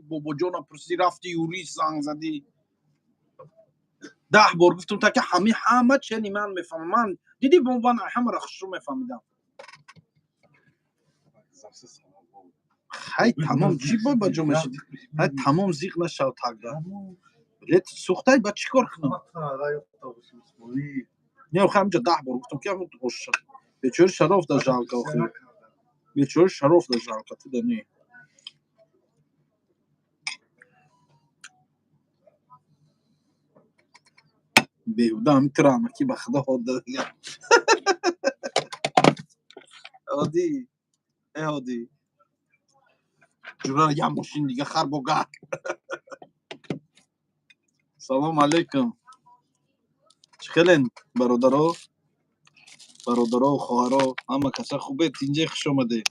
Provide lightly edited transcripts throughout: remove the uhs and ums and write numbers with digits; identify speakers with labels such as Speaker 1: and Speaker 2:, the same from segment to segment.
Speaker 1: بابا جان پرسی رفتی یوری زنگ زدی 10 بار گفتم تا که همه چنی من میفهمم من دیدی به عنوان همه را خوش رو میفهمیدم خیلی تمام چی بابا جان میشید تمام زیغ نشد تقدر بلیت سوختای با چی کار کنم نه آخه همینجا 10 بار گفتم که همون خوش بیچاره شرف در جالکا آخه بیچاره شرف در جالکا تو دنی بیهوده همی ترامکی به خدا خود دیگه هادی ای هادی جورا یه ماشین دیگه خر بگه سلام علیکم چخلین برادرها و خواهرها همه کسا خوبه اینجا خوش آمده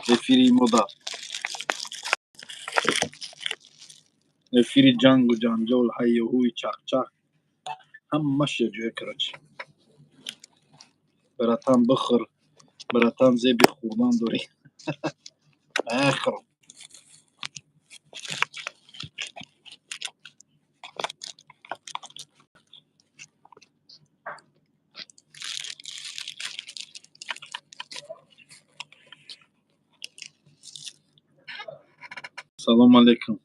Speaker 1: افیری مادر افیری جنگ و جنجال حی و هوی چخ چخ همه شد جوی کراچی براتان بخور براتان زیبی خوردن داری اخر سلام علیکم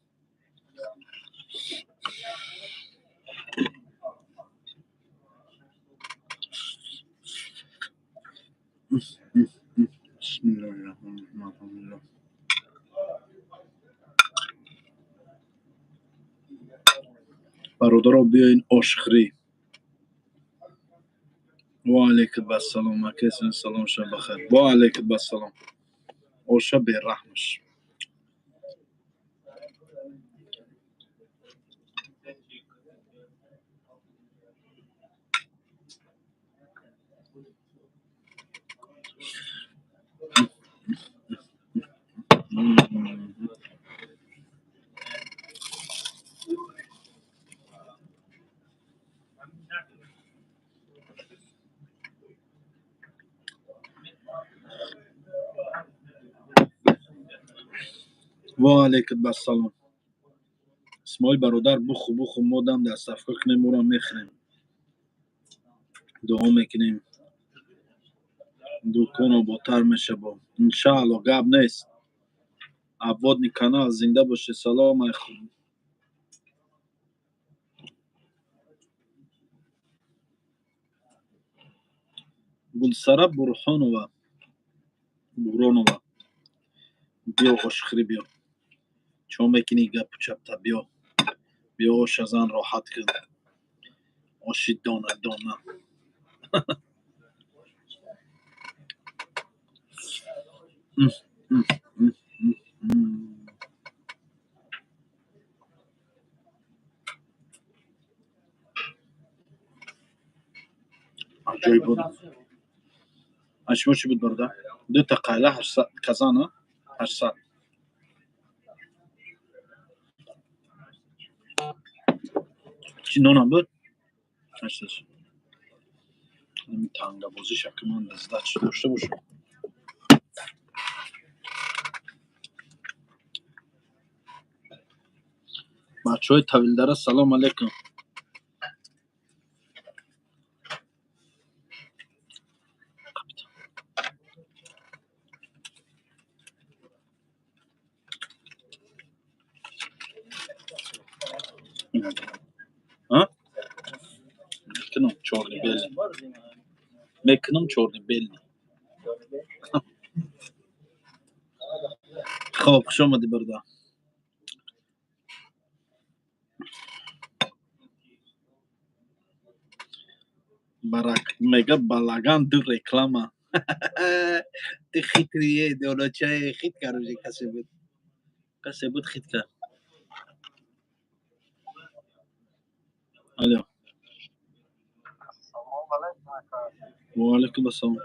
Speaker 1: بسم الله الرحمن الرحیم برادرها بیاین آشخری و علیکم السلام کیسین سلام شب بخیر و علیکم السلام آشه به رحمش و علیکم السلام اسماعیل برادر بخو ما دم دست افکار کنیم ما را میخریم دعا میکنیم دکان آبادتر میشه با انشاءالله گپ نیست عواد کانال زنده باشه سلام ای خوب گلسره برهانова بورانова بیا آشخری بیا چا میکنی گپ چپتا بیا آش ازن راحت کن آشی دانه دانه عجایب بود اشما چی بود برده 2 تا قیله 800 کزانه 800 چی نونم بود 800 نمی تنگه بازی شکل من لذت چی داشته باشم بچه های طویل داره سلام علیکم ها میکنم چورنی بیلی میکنم چورنی بیلی خب خوش آمدی برده برک میگه بلگان دو رکلامه تی خیتریه دولچه خیت کروجی کسی بود خیت کرد الو و علیکم السلام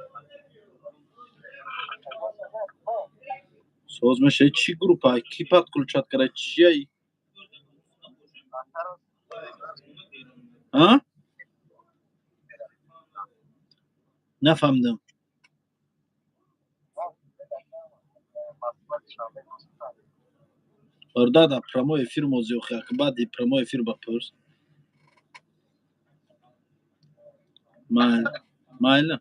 Speaker 1: سوز میشه چی گروپ های کی پات کلچات کرد چی ای ها نفهمدم Orada pramo efir moziyo khakbad pramo efir bapurs. Mayli.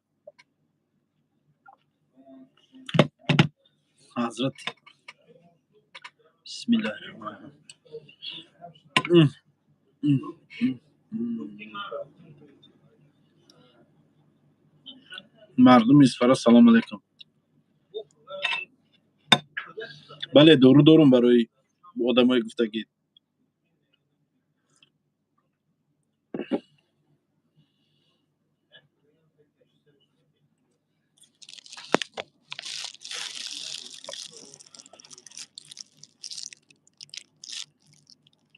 Speaker 1: Hazrat. Bismillahirrahmanirrahim. مردم اسفر سلام علیکم. بله دورو دورم برای آدمای گفتگی.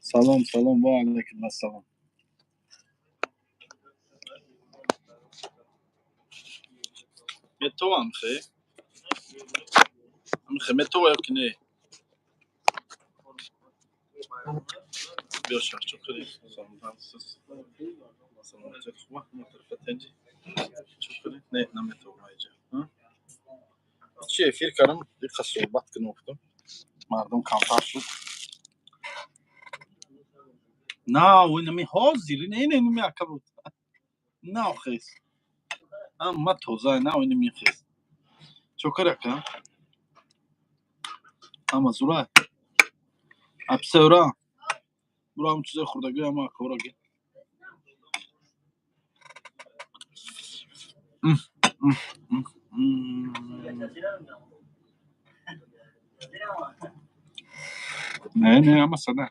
Speaker 1: سلام و علیکم السلام. تو هم خیلی تو یا که نه بیا شرط کنی سلام خوبه مترفتنجی کنی نه نمیتونم اینجا چی افیر کردم یک صحبت کنم مردم کمتر شد نه و نمی حاضری نه نمی اکبر نه خیس اما توزای نه و نمی خیس چوکر کنم اما زورا ابسورا برو هم چیز خوردگی اما کورگی نه اما صدق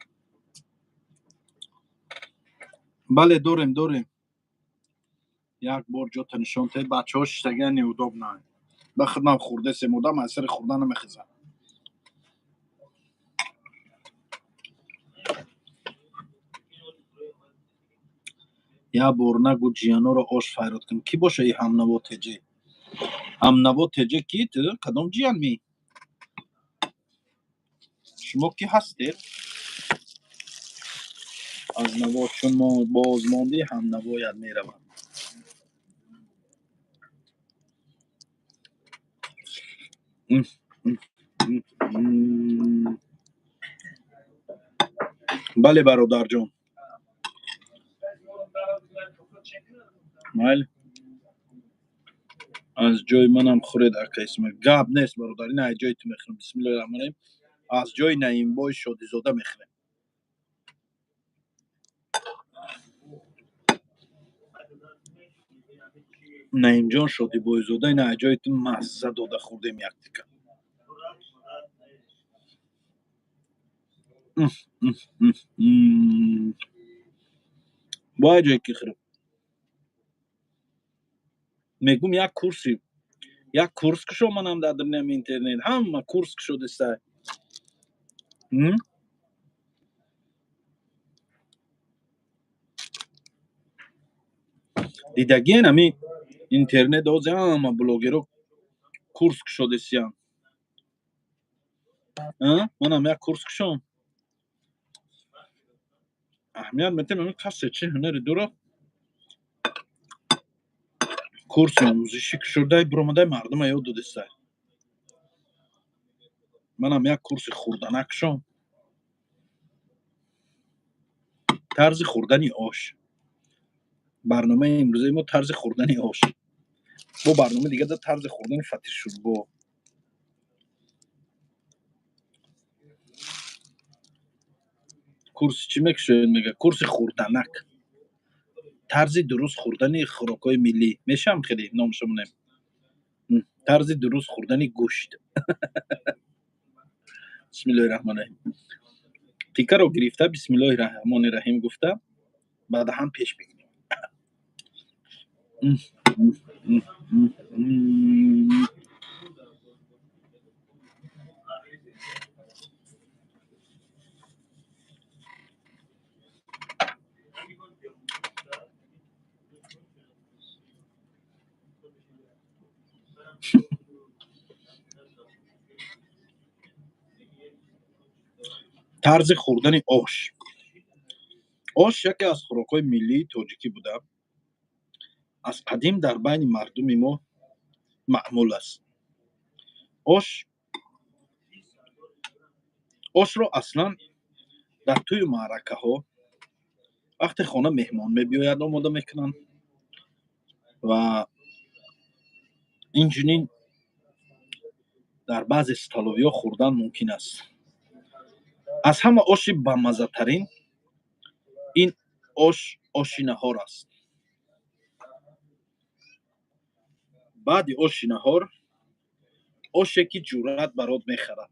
Speaker 1: بله دوریم یک بار جا تنشان تید بچه ها شتگه نیوداب نه بخدمم خورده سمودم از سر خوردن نمیخیزم یا بار نگو جیانو رو آش فیراد کن کی باشه ای همنوا تجه کی کدام جیان می شما کی هستید از نوا چون ما بازمانده همنوا یاد میروم بله برادر جان بله از جای منم خورد اکا اسم گاب نیست برادر این از جای تو میخورم بسم الله الرحمن الرحیم از جای نعیم بای شادی زاده میخورم نعیم جان شادی بای زاده این از جای تو مزه داده خوردیم یک تیکه با جای که خورم میگم یک کورس که شما منم دادم اینترنت همه کورس که شده است دیدگی نمی اینترنت دوزه همه بلوگرو کورس که شده است منم یک کورس که شم اهمیت میتونم این کسی چه هنری داره کورس آموزشی که شده برامده مردم یاد داده است منم یک کورس خوردنک شم طرز خوردنی آش برنامه امروزه ما طرز خوردنی آش با برنامه دیگه در طرز خوردن فتیر شوربا کورس چی میگه کورس خوردنک طرز درست خوردن خوراکای ملی میشم خیلی نامشو مونم طرز درست خوردن گوشت بسم الله الرحمن الرحیم تیکه رو گرفته بسم الله الرحمن الرحیم گفته بعد هم پیش بگیریم طرز خوردن آش یکی از خوراک‌های ملی تاجیکی بوده از قدیم در بین مردم ما معمول است آش ошро аслан дар тӯю маъракаҳо вақте хона меҳмон мебиёяд омода мекунанд ва инчунин дар баъзе столовиҳо хӯрдан мумкин аст. аз ҳама оши бамаззатарин ин оши наҳор аст. баъди оши наҳор оше ки ҷуръат барот мехарад.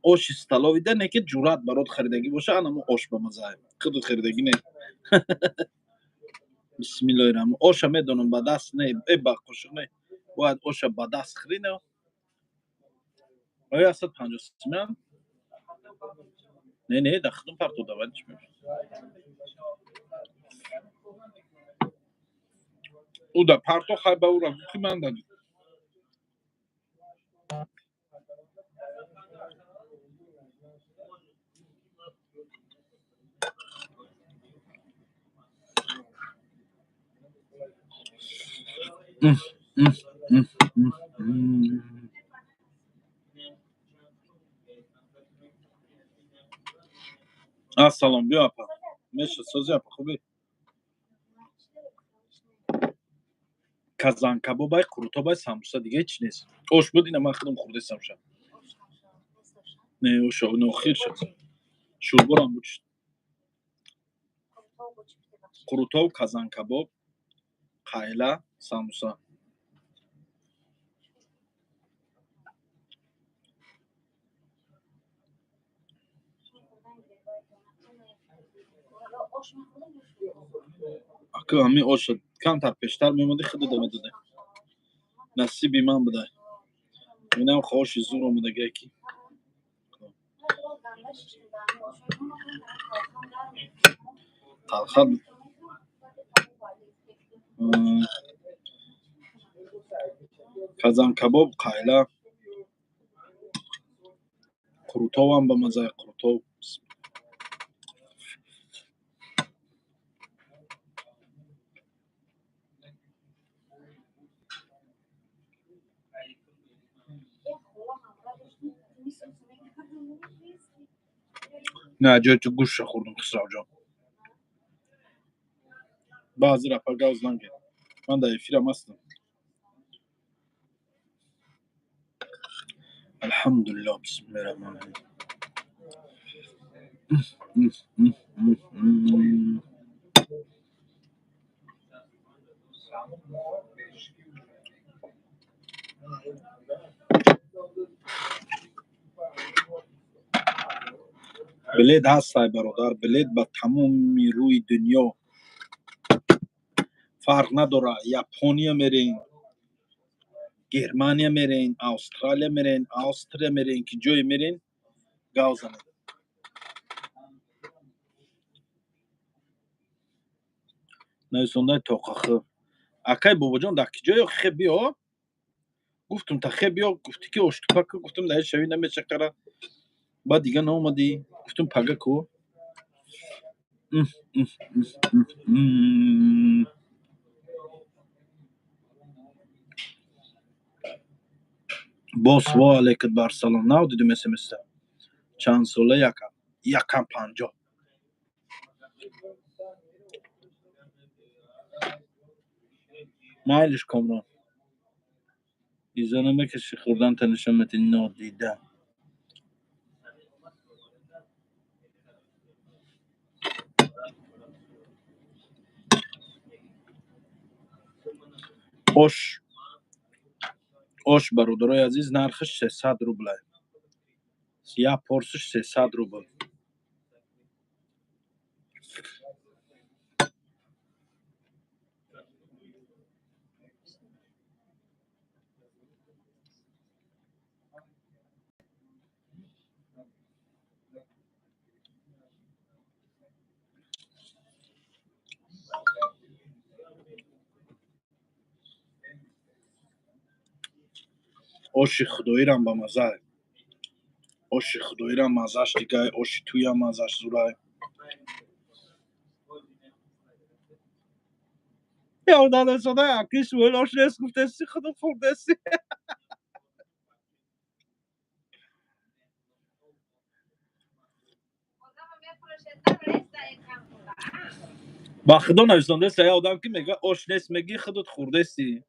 Speaker 1: оши столовида не ки ҷуръат барот харидагӣ боша, анамо ош бамаззае. Худут харидагӣ не. бисмиллоҳи раҳмон. Оша медонам ба даст не, ба қошуқ не. Бояд оша ба даст хӯринё. Оя 150 сомон. Не, да худум парту давад чӣ меш. У да парту хай ба ура ки ман дадим. Ассалом, биё апа. Меша сози апа хубӣ? Казан кабобай, қурутобай, самбуса дига ҳеҷ чӣ нест. Ош буд ина ман худам хӯрдестам шаб. Не, оша он охир шуд. Шӯрборам буд шуд. Қурутов, казан кабоб, қайла, самбуса. Ака ҳамин оша камтар пештар мемоди худуда медоде. Насиби ман будай. Инам оши зур омадагие ки. Талхад. Казан кабоб, қайла. Қурутовам ба маззаи қурутов. Не, ҷои ту гӯшта хӯрдум Хисравҷон. Баъзе рапа гавз нагир. Ман дар эфирам ҳастам. Алҳамдулиллоҳ, бисмиллоҳи раҳмонир раҳим. билет ҳастай бародар, билет ба тамоми рӯи дунё. Фарқ надорад Япония мерен, Германия мерен, Австралия мерен, Австрия мерен, ки ҷое мерен гав занед. нависондаи тоқахӯ. Акай бобоҷон дар ки ҷое хе биё? Гуфтум та хе биё, гуфтӣ ки оштупаку, гуфтум дар шавӣ намешакара. Баъд дига наомадӣ, гуфтум пагаку. Бос во алейкум барсалом. Навдидум смс-та. Чанд сола якам. 150. Майлиш Комрон. Иза намекаши хӯрдан танишон мети нодида. ош бародарои азиз нархаш 300 рубл. Як порсиш 300 рубл. оши худоирам ба маззае. оши худоирам маззаш дигае, оши туям маззаш зурае. Ёрданашода якиш вол ош нест гуфтеси худум хӯрдеси. با خدا نوشتنده سه آدم که میگه آش نیست میگی خودت خورده سی.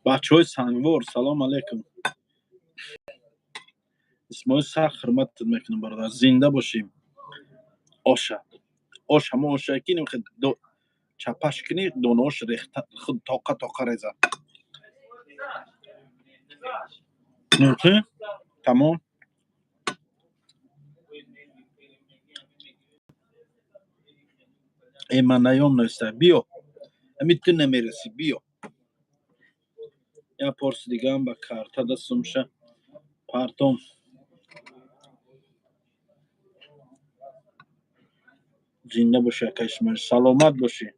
Speaker 1: بچه های سنگوار سلام علیکم. اسمای سخت خدمت میکنم برادر. زنده باشیم. آش همه آشه که نمیخواد چپش کنی داناش ریخت خود تاقه ریزه. نوخه تمام. ای من نیام نوسته بیا امی تو نمیرسی بیا. یا پارس دیگه هم با کارتا دستم شه پارتون زنده باشه کشمیر سلامت باشی.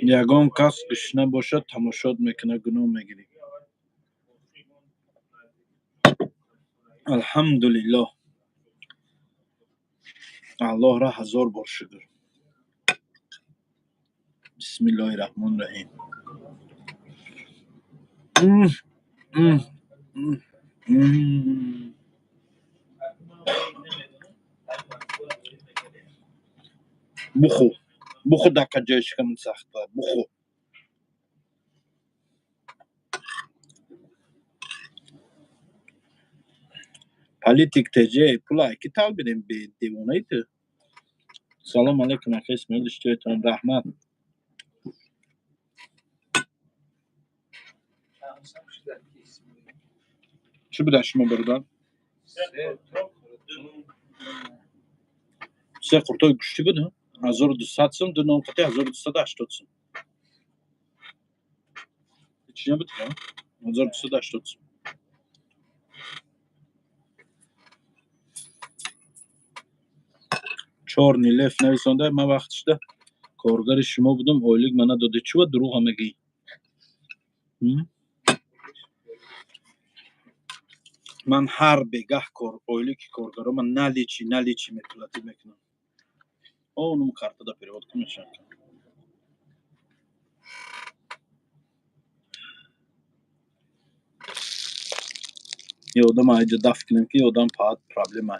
Speaker 1: یگان کس گشنه باشه تماشات میکنه گناه میگیری. الحمدلله الله را هزار بار شکر. بسم الله الرحمن الرحیم. بخو دکه جایش کنم سخته بخو. پالیتیک تجه پولای کی تال بدیم به دیوانه تو. سلام علیکم اخی اسماعیل اشتیتون رحمت. چی بوده شما برادر؟ سه قرطای گوشتی بوده 1200 سم دو نام قطعه 1280 سم. چی نبوده 1280 سم. چهار نیلف نویسنده من وقتش ده کارگر شما بودم اویلیگ منه داده چی و دروغ میگی. من هر بگه کار اویلیگ کارگرا من نلیچی میتولتی میکنم. اونم کارتا دا перевод کنش. یه آدم اینجا دفع کنیم که یه آدم پاید پرابلم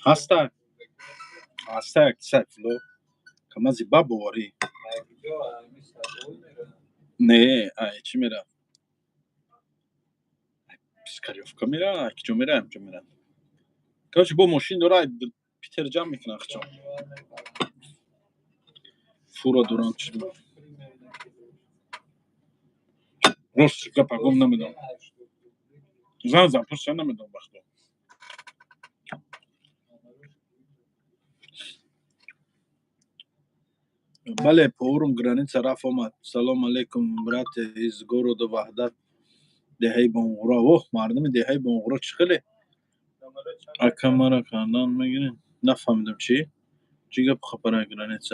Speaker 1: هست. هسته سیفلو کما زیبا بواری. نه چی میره پیسکاریوفکا میره کجا میره کاش با ماشین داره پیتر جمع میکنه اخچان فورا دوران چی راست گپا گم نمیدم زن پرسه نمیدم بخدا. بله پورم گرانیت رفت آمد. سلام علیکم برات از گورو دو وحدت دهی بانغورا. اوه مردم دهی بانغورا چخله اکمارا کاندان میگیرین نفهمیدم چی گپ خبره گرانیت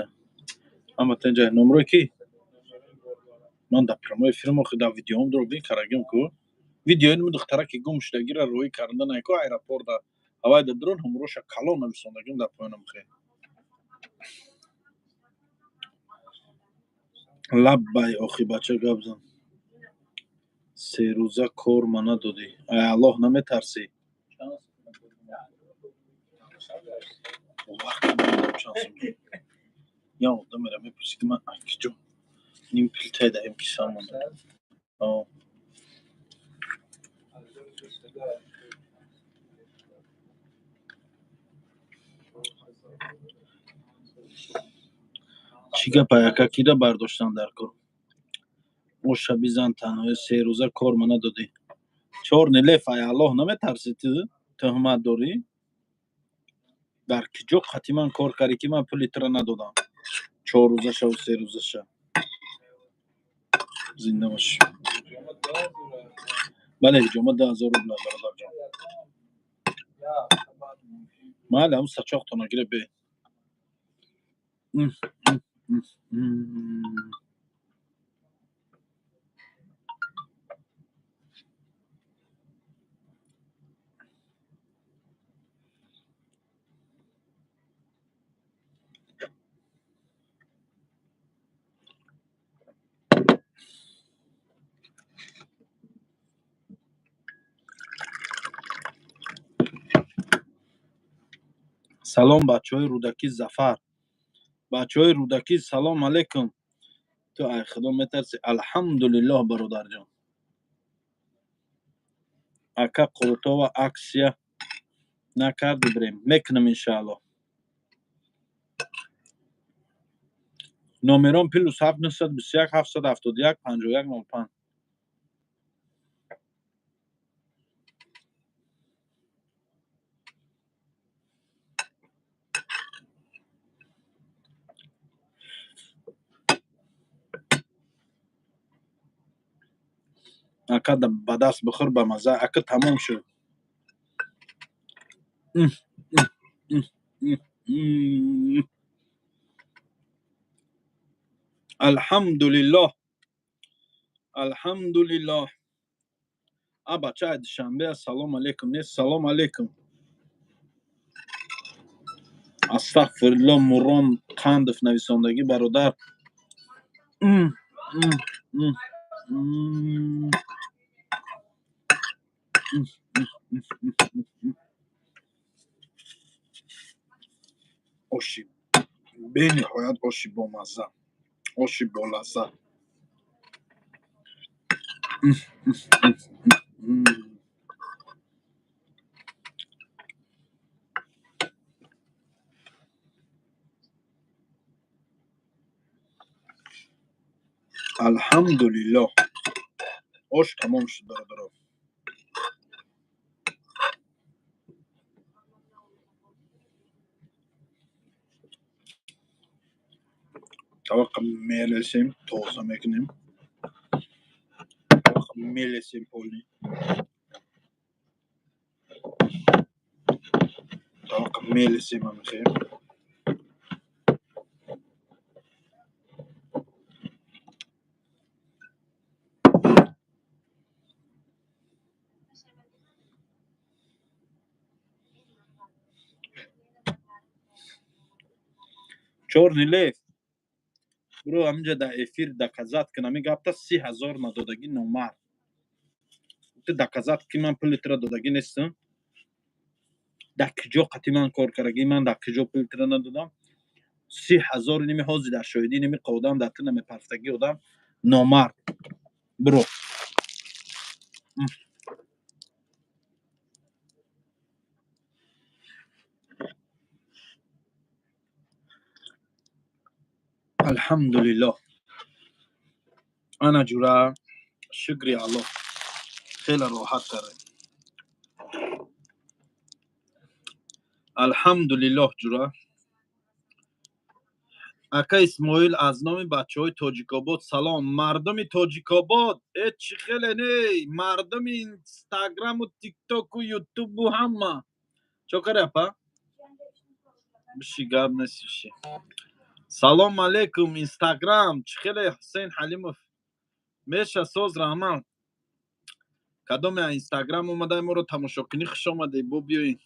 Speaker 1: اما تنجا نمره کی من در پرمای فیلم خدا ویدیوم درو بین کارگیم کو ویدیو اینو دختره که گم شده گیره روی کردن ایکو ایرپورت هوای درون هم روش کلون نمیسوندگیم در پایانم خیلی لب بای آخی بچه گبزن 3 روزه کار منه دادی ای الله نمیترسی وقت نمیدم چانسم یا آدم میره میپرسی که من اکی جو نیم پیلته دهیم کسان مانده چی گپ یککی را برداشتن در کار او شبی زن تنهای 3 روزه کار منه دادی 4 نیلف ای الله نمیترسی تو تهمت داری در کجا خطی من کار کردی که من پولی تره ندادم 4 روزه شو و 3 روزه شو زنده باش. بله جامعه 10,000 روبل برادر جان майли ҳамн сачоқтона гире бе салом бачаҳои рӯдакӣ зафар бачаҳои рӯдакӣ салом алайкум ту ай худо метарсӣ алҳамдулиллоҳ бародарҷон ака қуртова аксия накарди бирем мекунем иншааллоҳ номерон +7 921 771 5105 ака ба даст бихӯр ба маза ака тамом шуд алҳамдулиллоҳ алҳамдулиллоҳ а бачаи душанбе салом алейкум нест салом алейкум астағфируллоҳ муром қандов нависондагӣ бародар оши бениҳоят оши бомазза оши болазза алҳамдулиллоҳ ош тамом шуд бародарон таваққа мелесем тоза мекунем таваққа мелесем полни таваққа мелесем амихе чорни лев бро ҳаминҷа дар эфир даказат кӣ нами гапта 30,000 надодагӣ номард ту даказат ки ман пули тура додагӣ нестам дар куҷо қатӣ ман кор кардаги ман дар куҷо пули тура надодам 30,000 ними ҳозир дар шоҳидӣ ними қодам дар ту нами пафтагӣ одам номард бро алҳамдулиллоҳ ана ҷура шукри аллоҳ хеле роҳат кардем алҳамдулиллоҳ ҷура ака исмоил аз номи бачаҳои тоҷикобод салом мардуми тоҷикобод чӣ хеле не мардуми инстаграму тиктоку ютубу ҳама чокаре апа биши гап нест биши салом алейкум инстаграм чӣ хеле ҳусейн ҳалимов меша соз раҳман кадоме инстаграм омадай моро тамошокунӣ хуш омаде бо биёин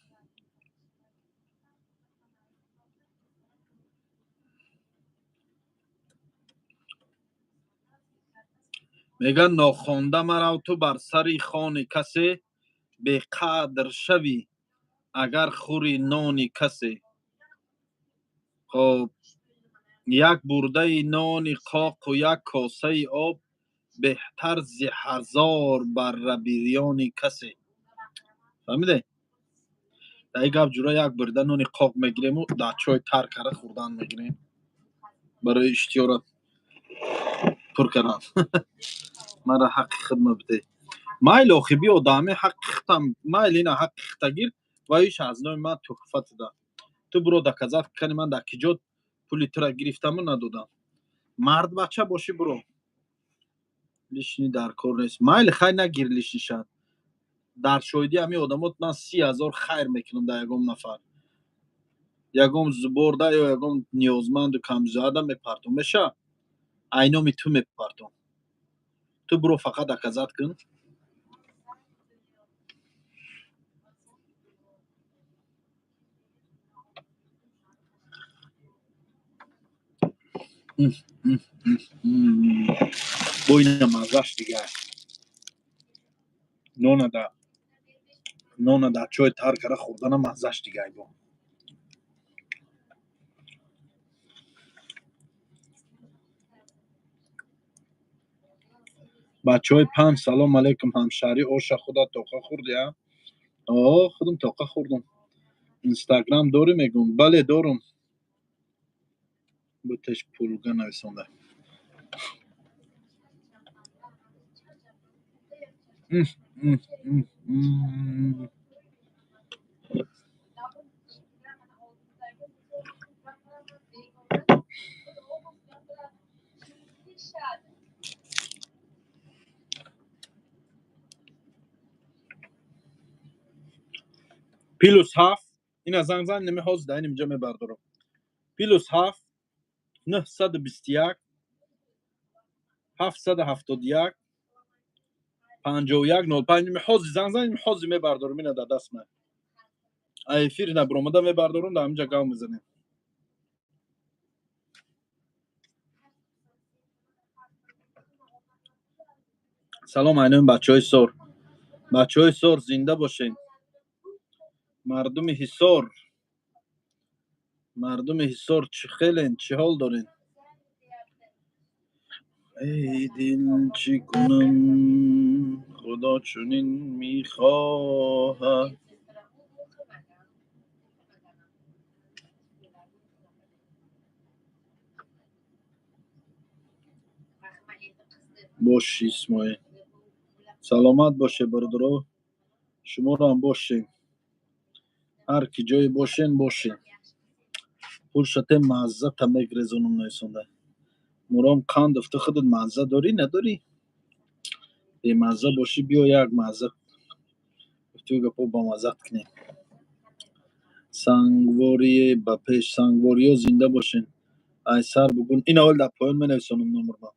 Speaker 1: мегӯяд нохонда марав ту бар сари хони касе беқадр шавӣ агар хӯри нони касе хоб як бурдаи нони қоқу як косаи об беҳтар зи ҳазор баррабирёни касе фаҳмиде дар ин гап ҷура як бурда нони қоқ мегирему дар чой тар карда хӯрдан мегирем барои иштиёрат пур кардан мара ҳаққи худма бидед майли охи биё дар ҳамин ҳаққи худам майли ина ҳаққи худагир ва иш аз номи ман туҳфа туда ту биро доказат кани ман дар киҷо пули тура гирифтаму надодам мард бача бошӣ биро лишни дар кор нест майли хай нагир лишнишад در شایدی همین آدمات من 30,000 خیر میکنم در یگام نفر یگام زبرده یا یگام نیازمند و کمزاده میپرتم میشه اینامی تو میپرتم تو برو فقط اکازت کن بوین مزش دیگه نون در چای تر کرده خوردن مزش دیگه با بچه های پنج سلام علیکم همشهری اوشا خدا توقع خوردی ها خودم توقع خوردم اینستاگرام داری میگم بله دارم بتش پولگا نویسنده پیلوس هفت این از زنگ نمیخواست در اینجا میبردارم پیلوس هفت 921 771 5105 میخوازی زنگ میخوازی میبردارم اینه در دست من ایفیر نبرومده میبردارم در همینجا گام میزنیم سلام اینم بچه های سور زنده باشین مردم حصار چی خیلین چی حال دارین ای دل چی کنم خدا چنین میخواهد باشی اسماعیل سلامت باشه برادرو شما رو هم باشین هر کی جای باشین فرصت مزه تا میگریزونم نیسونده مرام قند افته خودت مزه داری نداری بی مزه باشی بیا یک مزه توی گپا با مزه کنیم سنگواری با پیش سنگواری ها زنده باشین ایسر بگون این اول در پایان می نویسانم نمبر من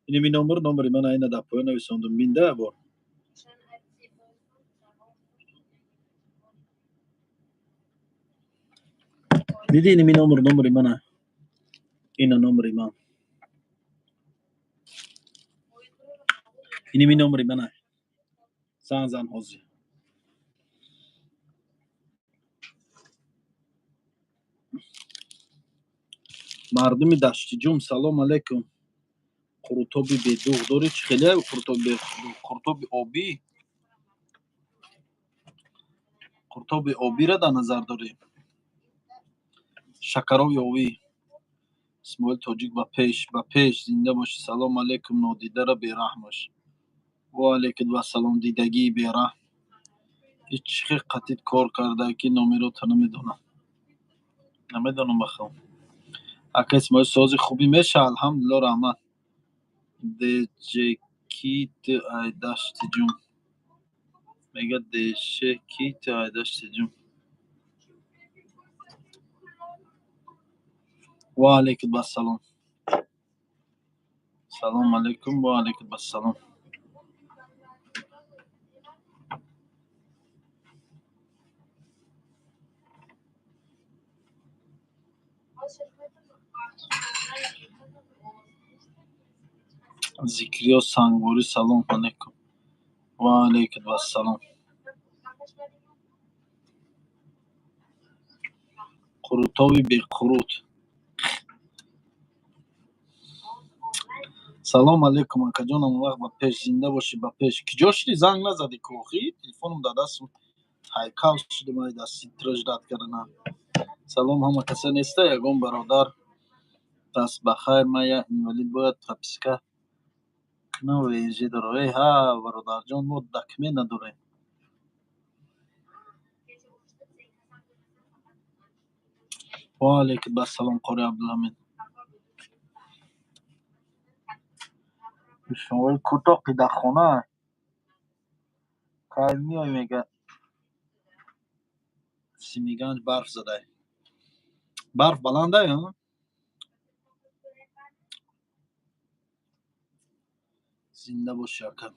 Speaker 1: اینمی نمبر من اینه در پایان نویساندم بینده بار دیدی اینمی نمبر من اینه نمبر من اینمی نمبر من زن حوزی مردم دشتی جوم سلام علیکم قرطابی بدوغ داری چی خیلی قرطابی آبی را در نظر داری شکرابی آبی اسماعیل تاجیک با پیش زنده باشی سلام علیکم نادیده را بیرحمش و علیکم و سلام دیدگی بیرحم هیچ قطعیت کار کرده که نامی رو تا نمیدونم بخوام اگه اسماعیل سازی خوبی میشه الحمدلله رحمت دجکیت ای دشت جون میگه دشکیت ای دشت جون و علیکم السلام سلام علیکم و علیکم السلام ذکریا سنگواری سلام علیکم و علیکم السلام قروتاوی بی قروت سلام علیکم اکا جانم وقت با پیش زنده باشی با پیش کی جاشتی زنگ نزدی کوخی تلفنم در دستم هایکال شده مای دستی ترش داد کردن سلام همه کسی نیسته یگم برادر دست بخیر ما یا اینوالید باید تپسکه کنه ویژه داره ها برادر جان ما دکمه نداره و علیکم السلام قاری عبدالحمید شما کوتاه در خانه خیلی میای میگه سیمیگنج برف زده. برف بلنده یا؟ زنده باش یکم.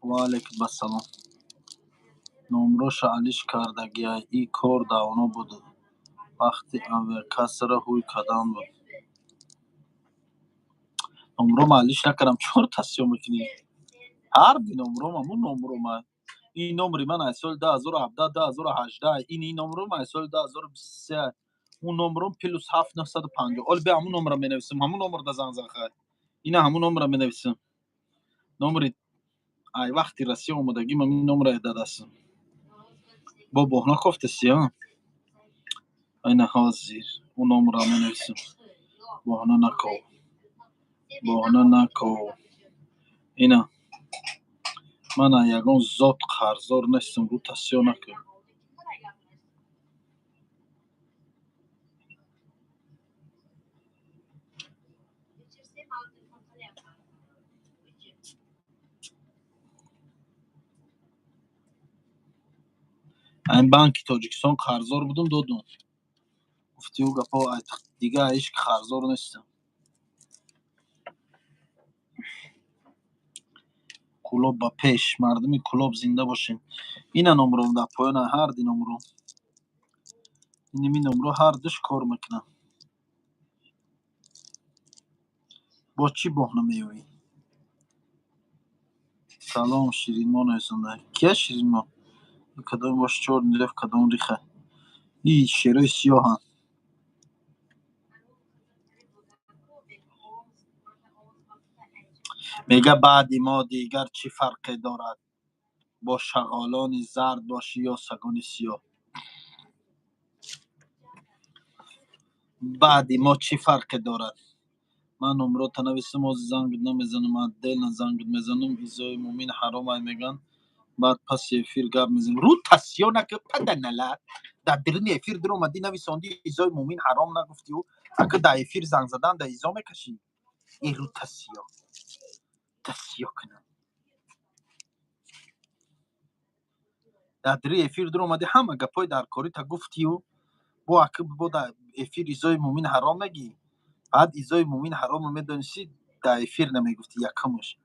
Speaker 1: و علیکم السلام. نمروش علیش کردگی ای کار داونا بود. وقتی کس را هوی کدام بود. نمرو ما علیش نکردم چهار تصیح میکنی. هر دی نمرو ما مون نمرو ما. این نمری من از سال 2017 2018 این نمرو من از سال 2023 اون نمرم پلوس 7950 اول به همون نمره می نویسم همون نمره در زنگ خواهد این همون نمره می نویسم نمری ای وقتی رسی اومدگی من این نمره دادستم با بهنا کفت سیاه این حاضر اون نمره می نویسم بهنا نکو اینا من یگان ذات قرضدار نیستم رو تصیح نکن این بانک تاجیکستان قرضدار بودم دادم گفتی او گپا دیگه ایش قرضدار نیستم کلوب با پیش مردمی کلوب زنده باشین اینا نمرم در پایان هر دی نمرم اینمی نمرو هر دش کار میکنم با چی بهونه میوی سلام شیرین ما نیستنده کیا شیرین ما کدام باش چور نیرف کدام ریخه ای شیرای سیاه هم میگه بعدی ما دیگر چی فرقی دارد با شغالان زرد باشی یا سگان سیاه بعدی ما چی فرقی دارد من نمرو تنویسم و زنگ نمیزنم دل زنگ میزنم ایزای مومین حرام های میگن بعد پس افیر گپ میزنیم رو تصیح نکه پده نلد در درین افیر در اومدی نویساندی ایزای مومین حرام نگفتی و اگه در افیر زنگ زدن در ایزا میکشی ای رو تصیح کنم در درین افیر در اومدی همه گپای در کاری تا گفتی و با اکه با در افیر ایزای مومین حرام نگی بعد ایزای مومین حرام میدونستی در افیر نمیگفتی یکمش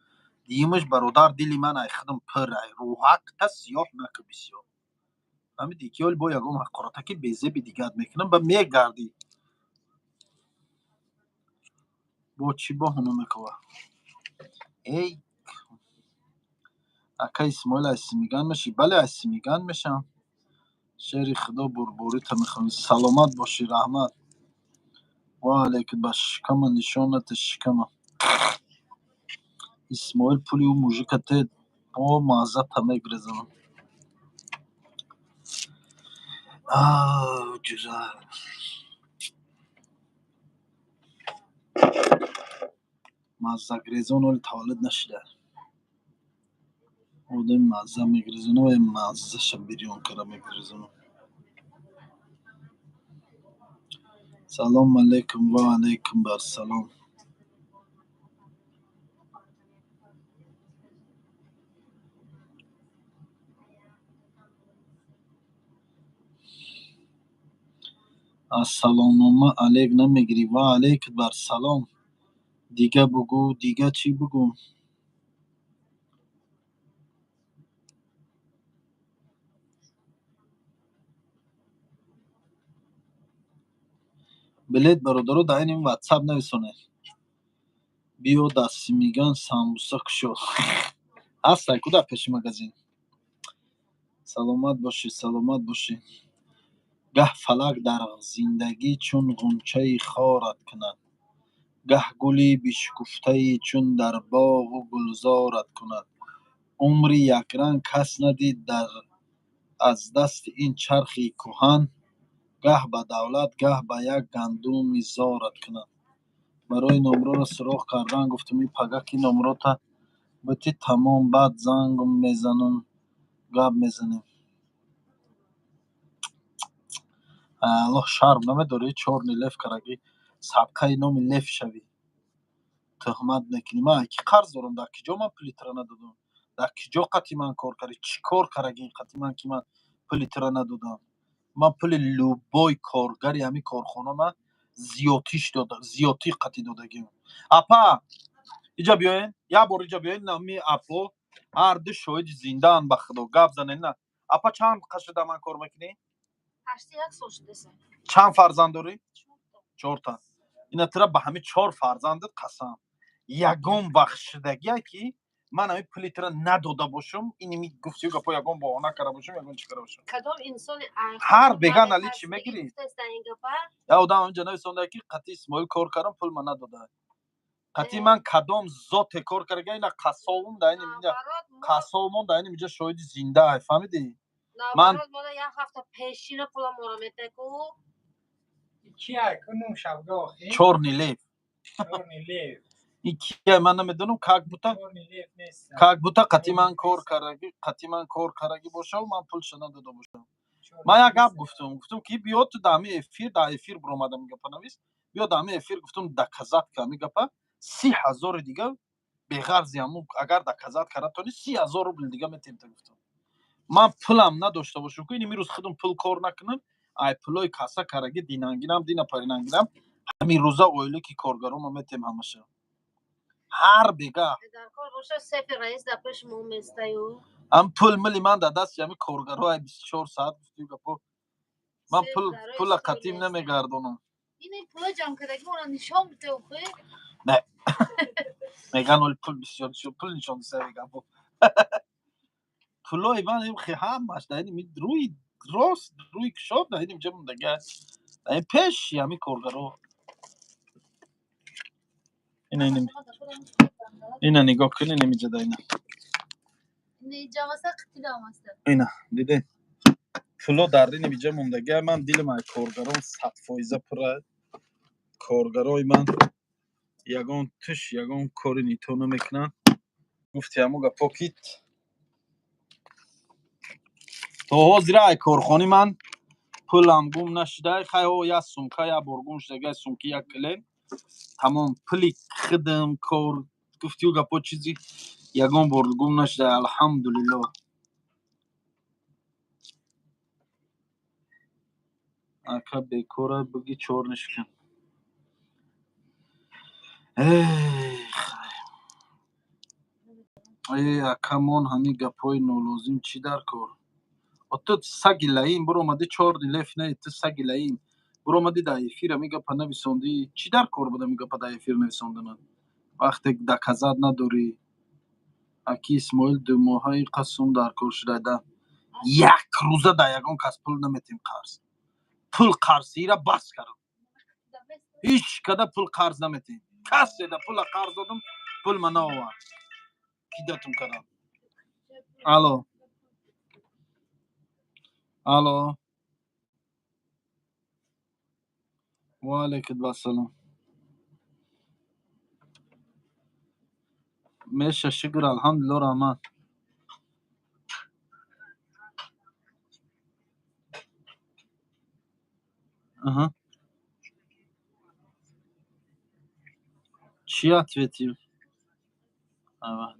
Speaker 1: دیمش برادر دلی من ای خدم پر ای رو حق تصیح نکه بسیار همین دیگه با یگام حقارتکی بیزه بی دیگه میکنم و میگردی با چی با هنو میکوه ای اکا اسماعیل اسمیگن میشی بله اسمیگن میشم شعر خدا بربوری تا میخوام سلامت باشی رحمت و علیکم با شکم نشانت شکم اسماعیل پولی و موژیکت با معذب تا میگرزم جزا مزه گریزون ولی تولد نشده آدم مزه میگرزونه و مزه شم بیریون کرده میگرزونه سلام علیکم و علیکم بر سلام السلام علیک نمیگیری و علیک بر سلام دیگه بگو دیگه چی بگو بلید برادرو در این واتساپ نویسونه بیو دستی میگن ساموسک شو هست کدا پیش مگزین سلامت باشی گه فلک در زندگی چون غنچه خارت کند گه گلی بیشکفته چون در باغ و گلزارت کند عمری یکرنگ کس ندید در از دست این چرخی کهن گه به دولت گه به یک گندم زارت کند برای نمره را سراغ کردن گفتم این پگکی نمره تا بتی تمام بعد زنگ میزنم گپ میزنیم الله شرم نمیداری چهار لف کرگی سبکه نامی لف شوی تهمت نکنی. من که قرض دارم در کجا من پولی ترا ندادم؟ در کجا قطعی من کار کردی؟ چی کار کردی قطعی من که من پولی ترا ندادم؟ من پول لوبای کارگری همی کارخانه من زیاتیش دادم، زیاتی قطعی دادگیم. اپا اینجا بیاین، یه بار اینجا بیاین. نمی اپا هر دو شاهد زنده ان به خدا گپ زنین. نه اپا چند قشر من کار میکنی؟
Speaker 2: 81 سال شده سن.
Speaker 1: چند فرزند داری؟ 4 تا. اینا ترا به همه 4 فرزندت قسم یگان بخشیدگی که من همین پولی ترا نداده باشم این میگفتی گپا یگان بهانه کرده باشم یگان چی کرده باشم.
Speaker 2: کدام انسان
Speaker 1: هر بگن علی چی میگیری؟
Speaker 2: این گپا
Speaker 1: یا آدم هم جناب سونده که قطعی اسماعیل کار کردم پول من نداده. قطعی من کدام ذات کار کرده اینا قساوم در این اینجا قساومون در این اینجا شاهد زنده فهمیدی؟
Speaker 2: من یک هفته پیشین پول ما رو میتکو
Speaker 3: کیه کنم شب آخی؟
Speaker 1: چورنی لیف.
Speaker 3: چورنی لیف.
Speaker 1: این کیه من نمیدونم کاک بوتا.
Speaker 3: چورنی لیف نیست.
Speaker 1: کاک بوتا قطعی من کار کرده، قطعی من کار کرده باشه و من پول شنا داده باشم. من یک گپ گفتم که بیاد تو دمی افیر در افیر برآمدم میگه نویس بیاد دمی افیر گفتم دکزات که میگه 30,000 دیگه به غرض همون اگر دکزات کرد تو 30,000 روبل دیگه میتیم تا گفتم من پولم نداشته باشم که این روز خودم پول کار نکنم ای پولای کاسا کرگی دینانگیرم دینا پرینانگیرم همین روزا اویلی که کارگرام میتیم همشه هر بیگه
Speaker 2: در کار باشه سفر رئیس در پیش مو میستایو
Speaker 1: ام پول ملی من در دست همین کارگرای 24 ساعت گفتی گپو من پول قطیم نمیگردونم.
Speaker 2: این پول جمع کردگی اون نشان بده اوخه
Speaker 1: نه میگن اول پول بسیار پول نشان سر گپو پولای من این خیلی هم باش دادی می روی راست روی کشاب دادیم جمع دیگه این پیش همین کارگرا اینا نگاه کنین نمیجه اینا
Speaker 2: اینجا واسه قتیل آمسته
Speaker 1: اینا دیده پولا در این نمیجه موندگه من دیل من کارگران 100% پره کارگرای من یگان توش یگان کاری نیتو نمیکنن گفتی همو گپا کیت تو حاضر ای کارخانی من پولم گم نشده خیلی یا سومکا یا برگون شده سومکی یا کلین تمام پلی خدم کار گفتی گپا چیزی یگان بار گم نشده الحمدلله اکا بیکوره بگی چور نشکن ای اکامون همی گپای نولوزیم چی در کار تو سگی لعیم برو اومدی 4 لیف نه تو سگی لعیم برو اومدی در افیر میگه پا نویسوندی چی در کار بوده میگه پا در افیر نویسوندن وقتی دکزد نداری اکی اسماعیل 2 ماهی قسم در کار شده ده یک روزه در یگان کس پول نمیتیم قرض پول قرضی را بس کردم هیچ کده پول قرض نمیتیم کسی ده پول قرض دادم پول من آورد کی داتم کردم الو الو و علیکم السلام میشه شکر الحمدلله رحمت اها چی اتویتی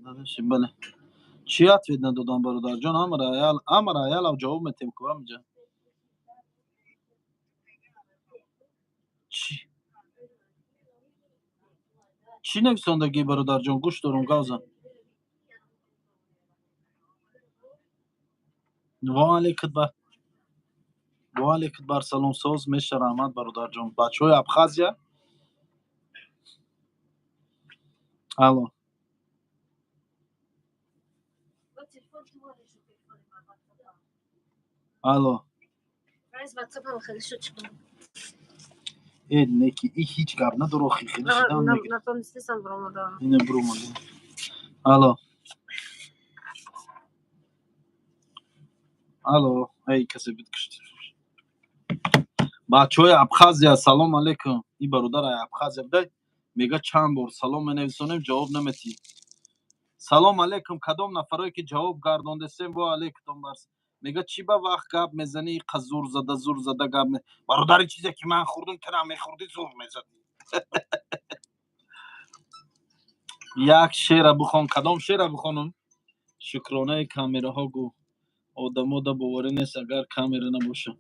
Speaker 1: داداش بله چی اتویت ندادم برادر جان امر ایال او جواب میتیم که همجا چی نویسندگی برادر جان گوش دارم گازم و علیکم بر سلام ساز میشه رحمت برادر جان بچه های ابخازیا الو الو
Speaker 2: رئیس واتساپ هم خیلی شد چیکار
Speaker 1: این نکی این هیچ گپ نداره خیلی شدن میگه
Speaker 2: نه تو نیستم برام
Speaker 1: اینه برو مالی الو الو ای کسی بیت کشت بچه های ابخازیا سلام علیکم این برادر ابخازیا بده میگه چند بار سلام منویسونیم جواب نمیتی سلام علیکم کدام نفرایی که جواب گرداندستیم با علیکم برس میگه چی با وقت گپ میزنی زور زده گپ برادر چیزی که من خوردم ترا میخوردی زور میزدی یک شعر بخوان. کدام شعر بخوانم؟ شکرانه کامیراها گو آدمو دا باوری نیست اگر کامera نباشه.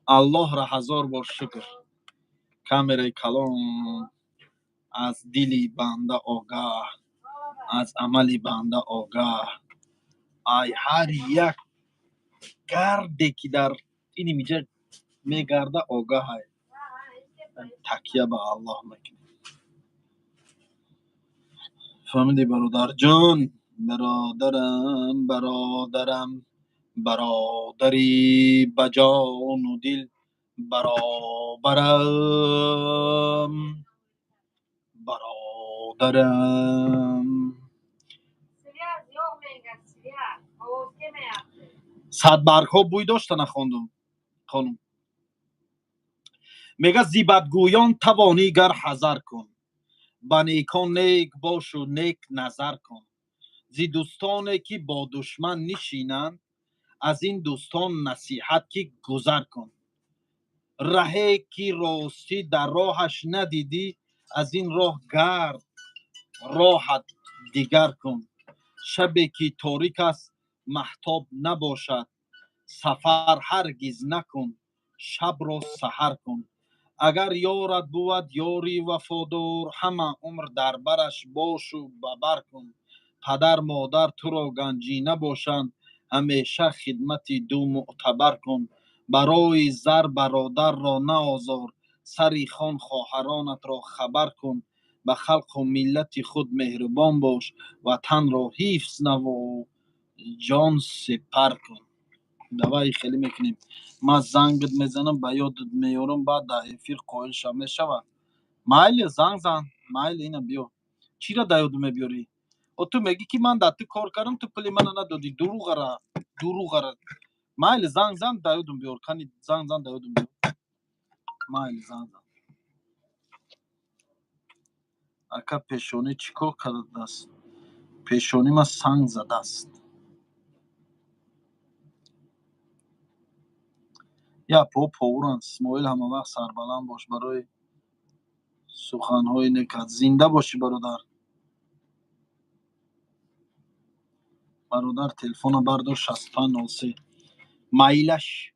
Speaker 1: الله را هزار بار شکر کامرای کلام از دلی بنده آگاه، از عملی بنده آگاه. ای هر یک گردی که در این میجا میگرده آگاه های تکیه به الله میکنه. فهمیدی برادر جان؟ برادرم برادرم برادری بجان و دل برابرم برادرم. صدبرگ ها بوی داشتن خواندم خانم. میگه زیبدگویان توانی گر حذر کن، با نیکان نیک باش و نیک نظر کن. زی دوستانی که با دشمن نشینند، از این دوستان نصیحت که گذر کن. رهی که راستی در راهش ندیدی، از این راه گرد راحت دیگر کن. شبی که تاریک است مهتاب نباشد، سفر هرگز نکن شب را سحر کن. اگر یارت بود یاری وفادار، همه عمر در برش باش و ببر کن. پدر مادر تو را گنجینه باشند، همیشه خدمت دو معتبر کن. برای زر برادر را نه آزار، سری خان خواهرانت را خبر کن. به خلق و ملت خود مهربان باش، وطن را حفظ نما جان سپر کن. دوای خیلی میکنیم. ما زنگت میزنم به یادت میارم، بعد در افیر قائل شم میشود. مایل زنگ زن، مایل اینم بیا. چی را در یاد میبیاری؟ و تو میگی که من در تو کار کردم، تو پلی من ندادی. دروغ را دروغ را. مایل زنگ زن در یادم بیار. کنی زنگ زن در یادم بیار. مایل زنگ زن. اکا پیشونی چیکار کرده است؟ پیشونی ما سنگ زده است. یا پاوران اسماعیل همه وقت سربلند باش برای سخنهای نکت. زنده باشی برادر. برادر تلفن بردار 6503 مایلش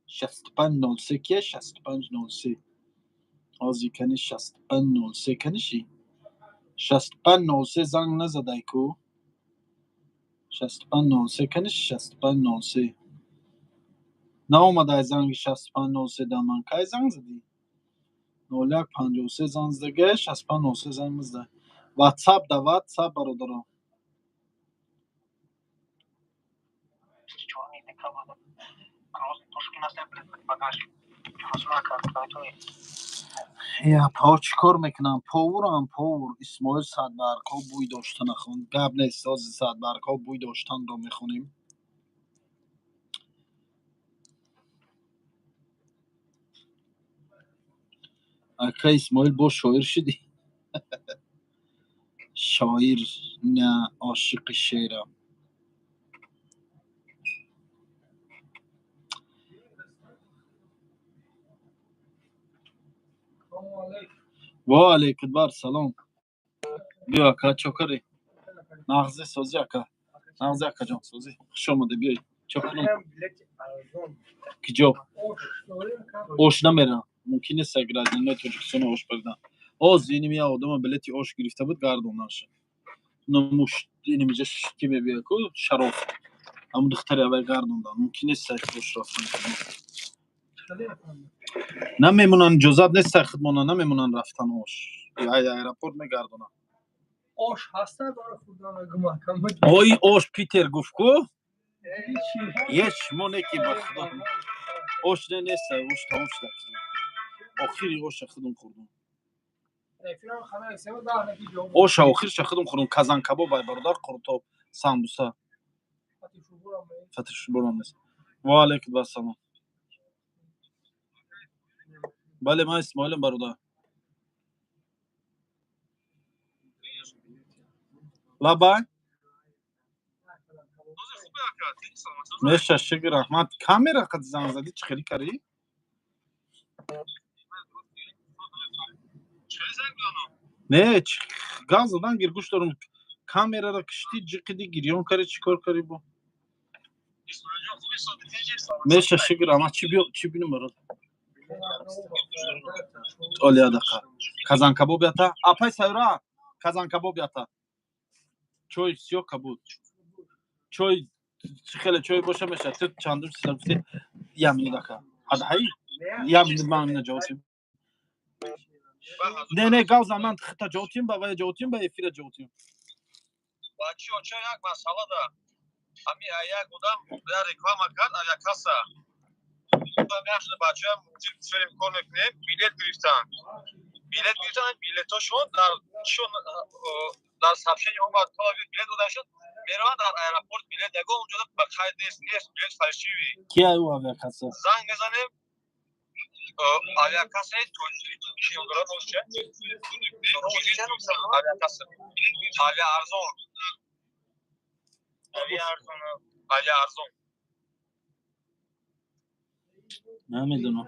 Speaker 1: 6503 کیه؟ 6503 آزی کنی 6503 کنیشی 6503 زنگ نزده کو 6503 کنیش 6503 نه اومده زنگ 6503 در من که زنگ زدی 0153 زنگ زده 6503 زنگ زده. واتساپ دا واتساپ برادرم یا پا چی کار میکنم؟ پاورم پاور اسماعیل صدبرگ ها بوی داشتن نخوند گب نیست. از صدبرگ ها بوی داشتن رو میخونیم. اکا اسماعیل با شاعر شدی؟ شاعر نه عاشق شعرم. و علیکم بر سلام. بیا اکا چوکری نغزه سازی اکا نغزه اکا جان سازی خوش آمده بیای چوکرم کجا آش نمیرم ممکن نیست اگر از این تاجیکستان آش بردن آز اینی می آدم بلتی آش گرفته بود گردوننش نموش اینی میجا کی میبیا کو شراف همون دختری اول گردوندن ممکن نیست آش رفتن نمیمونن جزاد نیست خدمانا نمیمونن رفتن آش یا ایرپورت میگردونن
Speaker 3: آش هسته برای خودم گمان کنم.
Speaker 1: آی آش پیتر گفت کو هیچ مونه که به خدا آش نیست آش تموم شده آخری آش خودم خوردم آش آخرش خودم خوردم کازان کباب بای برادر قرطاب سامبوسا فتش برام نیست. و علیکم السلام. بله ما اسماعیلم برادر. لابای میشه شکر رحمت کامیرا قد زنگ زدی چه خیلی کاری Ne? Gazdan gir kuşlarım. Kamerada kıştı cıkıdı giriyor kare çıkıyor kare bu. Meşe şıgır ama çibi numara. Olya dakika. Kazan kabob yata. Apay sayra. Kazan kabob yata. Çoy yok kabul. Çoy çıkhele çoy boşa meşe. Tık çandım silahı. Yamini dakika. Hadi hayır. Yamini bana cevapim. Ne gav zaman tıkta cevapim babaya cevapim ba efire cevapim.
Speaker 4: Baçı o çay yak masala da. Ami ayak odam da reklama kart alakası. Ben yaşlı baçım söyleyeyim konek ne? Bilet griftan. Bilet o şu dar sapşeni olma tabii bilet odaşın. Merhaba dar aeroport bilet ego onca da bakaydes niye bilet falşivi.
Speaker 1: Ki ay o alakası.
Speaker 4: Zang mezanem alakası şey olarak olacak. Alakası. Ali Arzon. Ali Arzon.
Speaker 1: Ne medun o?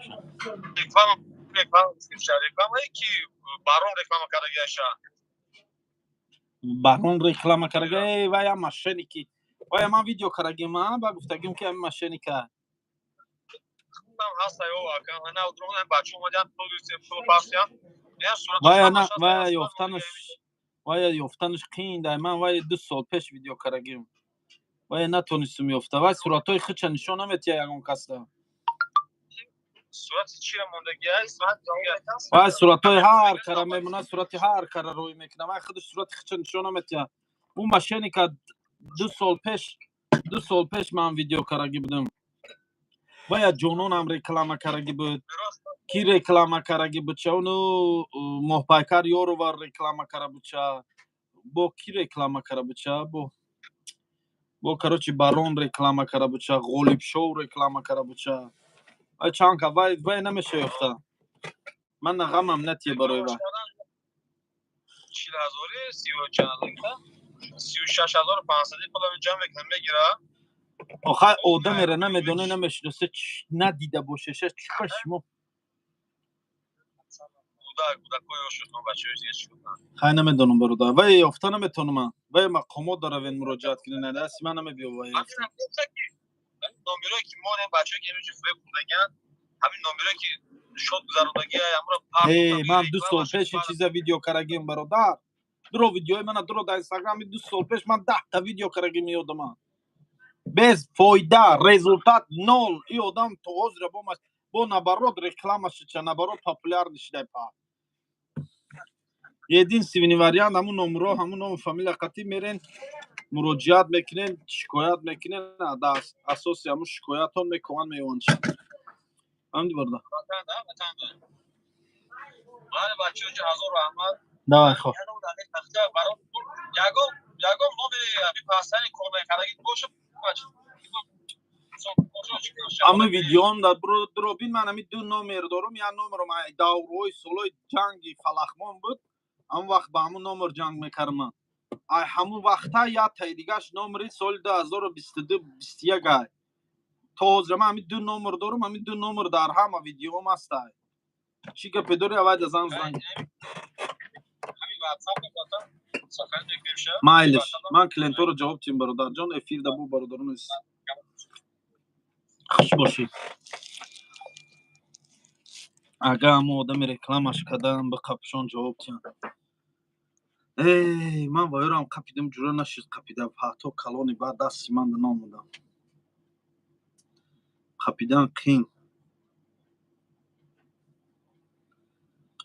Speaker 4: Reklam ki baron reklama karagı yaşa.
Speaker 1: Baron reklama karagı vay maşeniki. Vay ama video karagı ma ba guftagim ki maşenika.
Speaker 4: Tam hasta yo akan ana oturmadan başı olmadan prodüksiyon.
Speaker 1: Vay yoftanış qin dayman vay 2 سال پیش video karagim. Vay نتونستم یافته وای صورتای خچ نشون نمیتیا یگان کاستا
Speaker 4: صورت چیه موندگی صورت
Speaker 1: وای صورتای هر کارا میمونه صورتی هر کارا روی میکنه وای خودش صورت خچ نشون نمیتیا اون ماشینی که 2 سال پیش من ویدیو karagi بودم وای جونون هم reklama karagi بود کی reklama karagi بود چه اونو محبایکار یورو ور reklama kara بود بو کی reklama kara بود بو короче барон реклама кара буча голиб шоу реклама кара буча ай чанка вай намеше ёфта ман нағамам натие барои ва
Speaker 4: 36500 پول جمع کنم بگیرا
Speaker 1: آخه آدمیره نمیدونه نمیشناسه ندیده باشه چشمو خیلی نمیدونم برو دار وای یافته نمیتونم وای مقامات داره وین مراجعت کنه نه دست من نمیبیو وای
Speaker 4: نمره که ما نه بچه که میشه فکر بودن همین نمره که شد گذروندگی
Speaker 1: ای من 2 سال پیش این چیزا ویدیو karagim برادر درو ویدیوی من درو در اینستاگرام 2 سال پیش من 10 تا ویدیو karagim یادم без фойда результат 0 и одам то озра бо наоборот рекламаш ча наоборот популярный шидай па единственный вариант همون номеро همون نام фамилия قطعی میرین مراجعت میکنین شکایت میکنین در اساس همون شکایتون میکنن میوان شد همین بردا
Speaker 4: ولی بچه ها هزار رحمت
Speaker 1: давай خب
Speaker 4: یاگم نومی پاسانی کنه کرده باشه
Speaker 1: همه ویدیوام در دروبین من همین 2 نمره دارم یا نمره من داوروی سولای جنگی فلخمان بود هم وقت با همون نمره جنگ میکردم ای همون وقتا یا تاییدگاش نمره سال 2022-21 ای تا حضر من همین 2 نمره دارم همین 2 نمره در همه ویدیوام هست چی که پدری اول زن
Speaker 4: همین واتساپ میکنم سخن میگیرشه
Speaker 1: مایلش من کلینتو رو جواب تیم برادر جان افیر دبو برادرم است خوش باشی اگه همه آدم رکلامش کردم به قپشان جواب تیم ای من وایرم قپیدم جوره نشید قپیدم حتی کلانی بعد دستی من نامودم قپیدن قین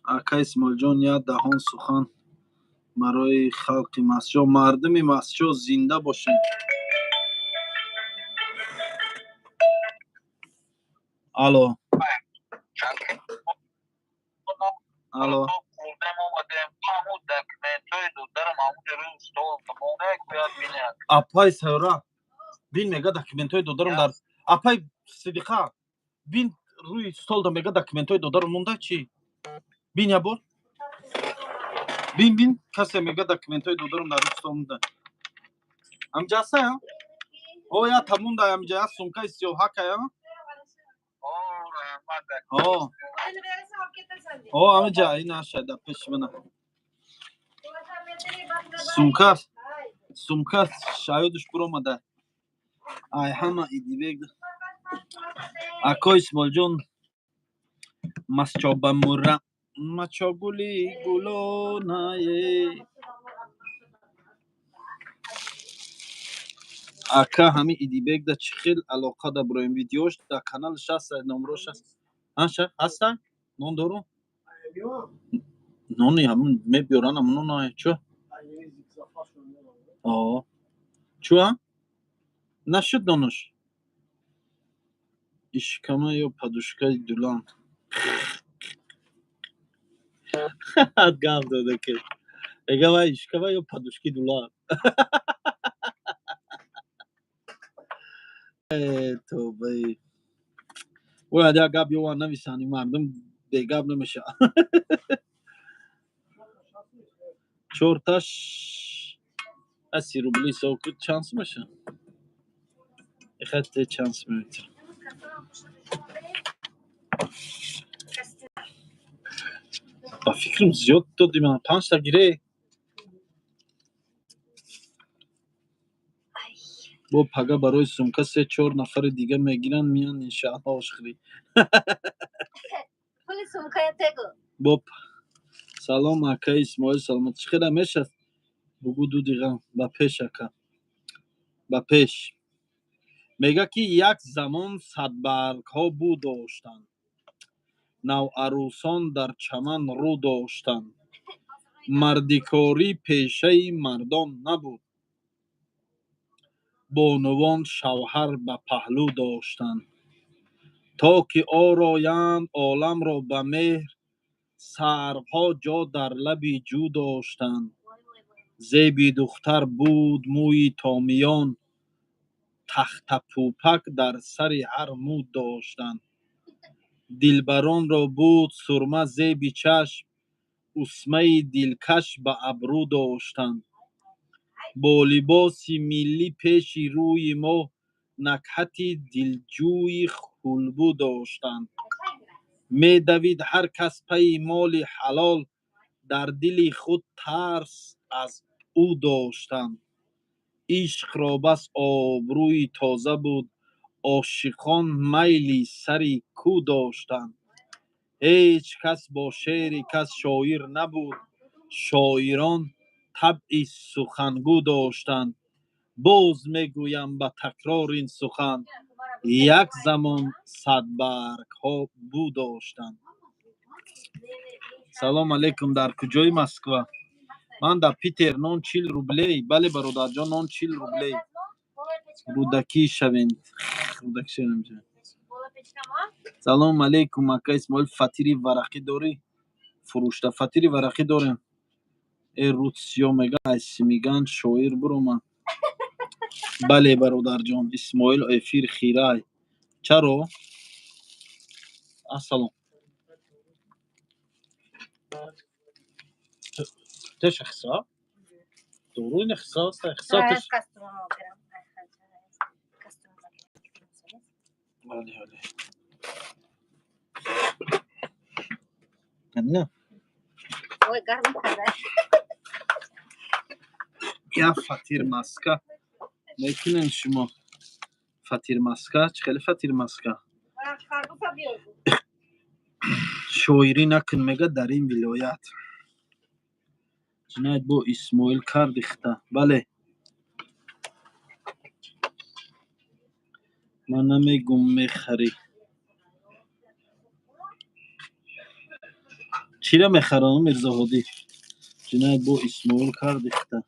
Speaker 1: اکا اسمال جان یا دهان سخن برای خلق مسجد مردم مسجد زنده باشین الو الو اپای سورا بین میگه داکیومنتای دادارم در اپای صدیقه بین روی استول دا میگه داکیومنتای دادارم مونده چی بین یا بر بین کسی میگه داکیومنتای دادارم در روی استول مونده امجا هسته یا او یا تمون دا امجا سومکای 37 یا о амиҷа ин ашада пеш мана сумка шаёдуш буромада ай ҳама идибег акои исмоилҷон масчоба мурра мачогули гулонае ака ҳами идибегда чӣ хел алоқа да броим видеош да каналаш ҳаста номрош аст аша ҳаста нон дору нони ҳамун мебиёран ҳамун нонае чӯ чӯа нашуд нонуш ишкама ё падушкаи дулан гап дода ки эга вай ишкама ё падушки дулан тобаи бояд як гап ёвар нависани мардум бегап намешавад чорташ 30 рубли сокут чанд сум меша ихате чанд сум метр ба фикрам зиёд додим 5 та гире бо пага барои сумка 3-4 нафари дига мегиранд миянд иншаалло ошхирӣ боб салом акаи исмоил саломат чӣ хела мешаст бугу 2 дига ба пеш ака ба пеш мега ки як замон садбаргҳо бу доштанд навъарӯсон дар чаман рӯ доштанд мардикорӣ пешаи мардон набуд бонувон шавҳар ба паҳлӯ доштанд то ки ороянд оламро ба меҳр сарвҳо ҷо дар лаби ҷӯ доштанд зеби духтар буд мӯи то миён тахтапӯпак дар сари ҳар мӯ доштанд дилбаронро буд сурма зеби чашм усмаи дилкаш ба абрӯ доштанд бо либоси миллӣ пеши рӯи моҳ накҳати дилҷӯи хулбӯ доштанд медавид ҳар кас пайи моли ҳалол дар дили худ тарс аз ӯ доштанд ишқро бас обрӯи тоза буд ошиқон майли сари кӯ доштанд ҳеҷ кас бо шеъри кас шоир набуд шоирон табъи сухангӯ доштанд боз мегӯям ба такрор ин сухан як замон садбаргҳо бу доштанд салом алейкум дар куҷои москва ман дар питер нон 40 рублей бале бародарҷон нон 40 рублей рӯдакӣ шавем салом алейкум ака исмоил фатири варақӣ дорӣ фурӯшта фатири варақӣ дорем рутсиё мега айсимиган шоир буромад бале бародарҷон исмоил эфир хирай чаро ассалом теша хиса доруи хиса аста хиса теш бале бале не
Speaker 2: ой гарм карда
Speaker 1: я фатир маска мекунен шумо фатир маска чӣ хеле фатир маска шоирӣ накун мега дар ин вилоят ҷиноят бо исмоил карди хита бале ман намегум мехарӣ чира мехарам мирзоҳодӣ ҷиноят бо исмоил карди хита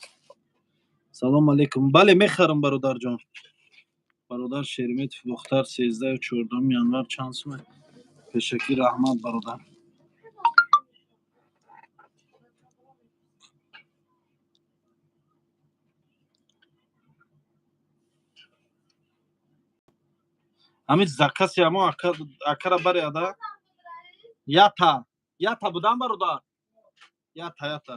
Speaker 1: салом алейкум бале мехарам бародарҷон бародар шериметов духтар 13 14 январ чанд суме пешакӣ раҳмат бародар ҳамин закаси ҳамо акара баряда ята будан бародар ята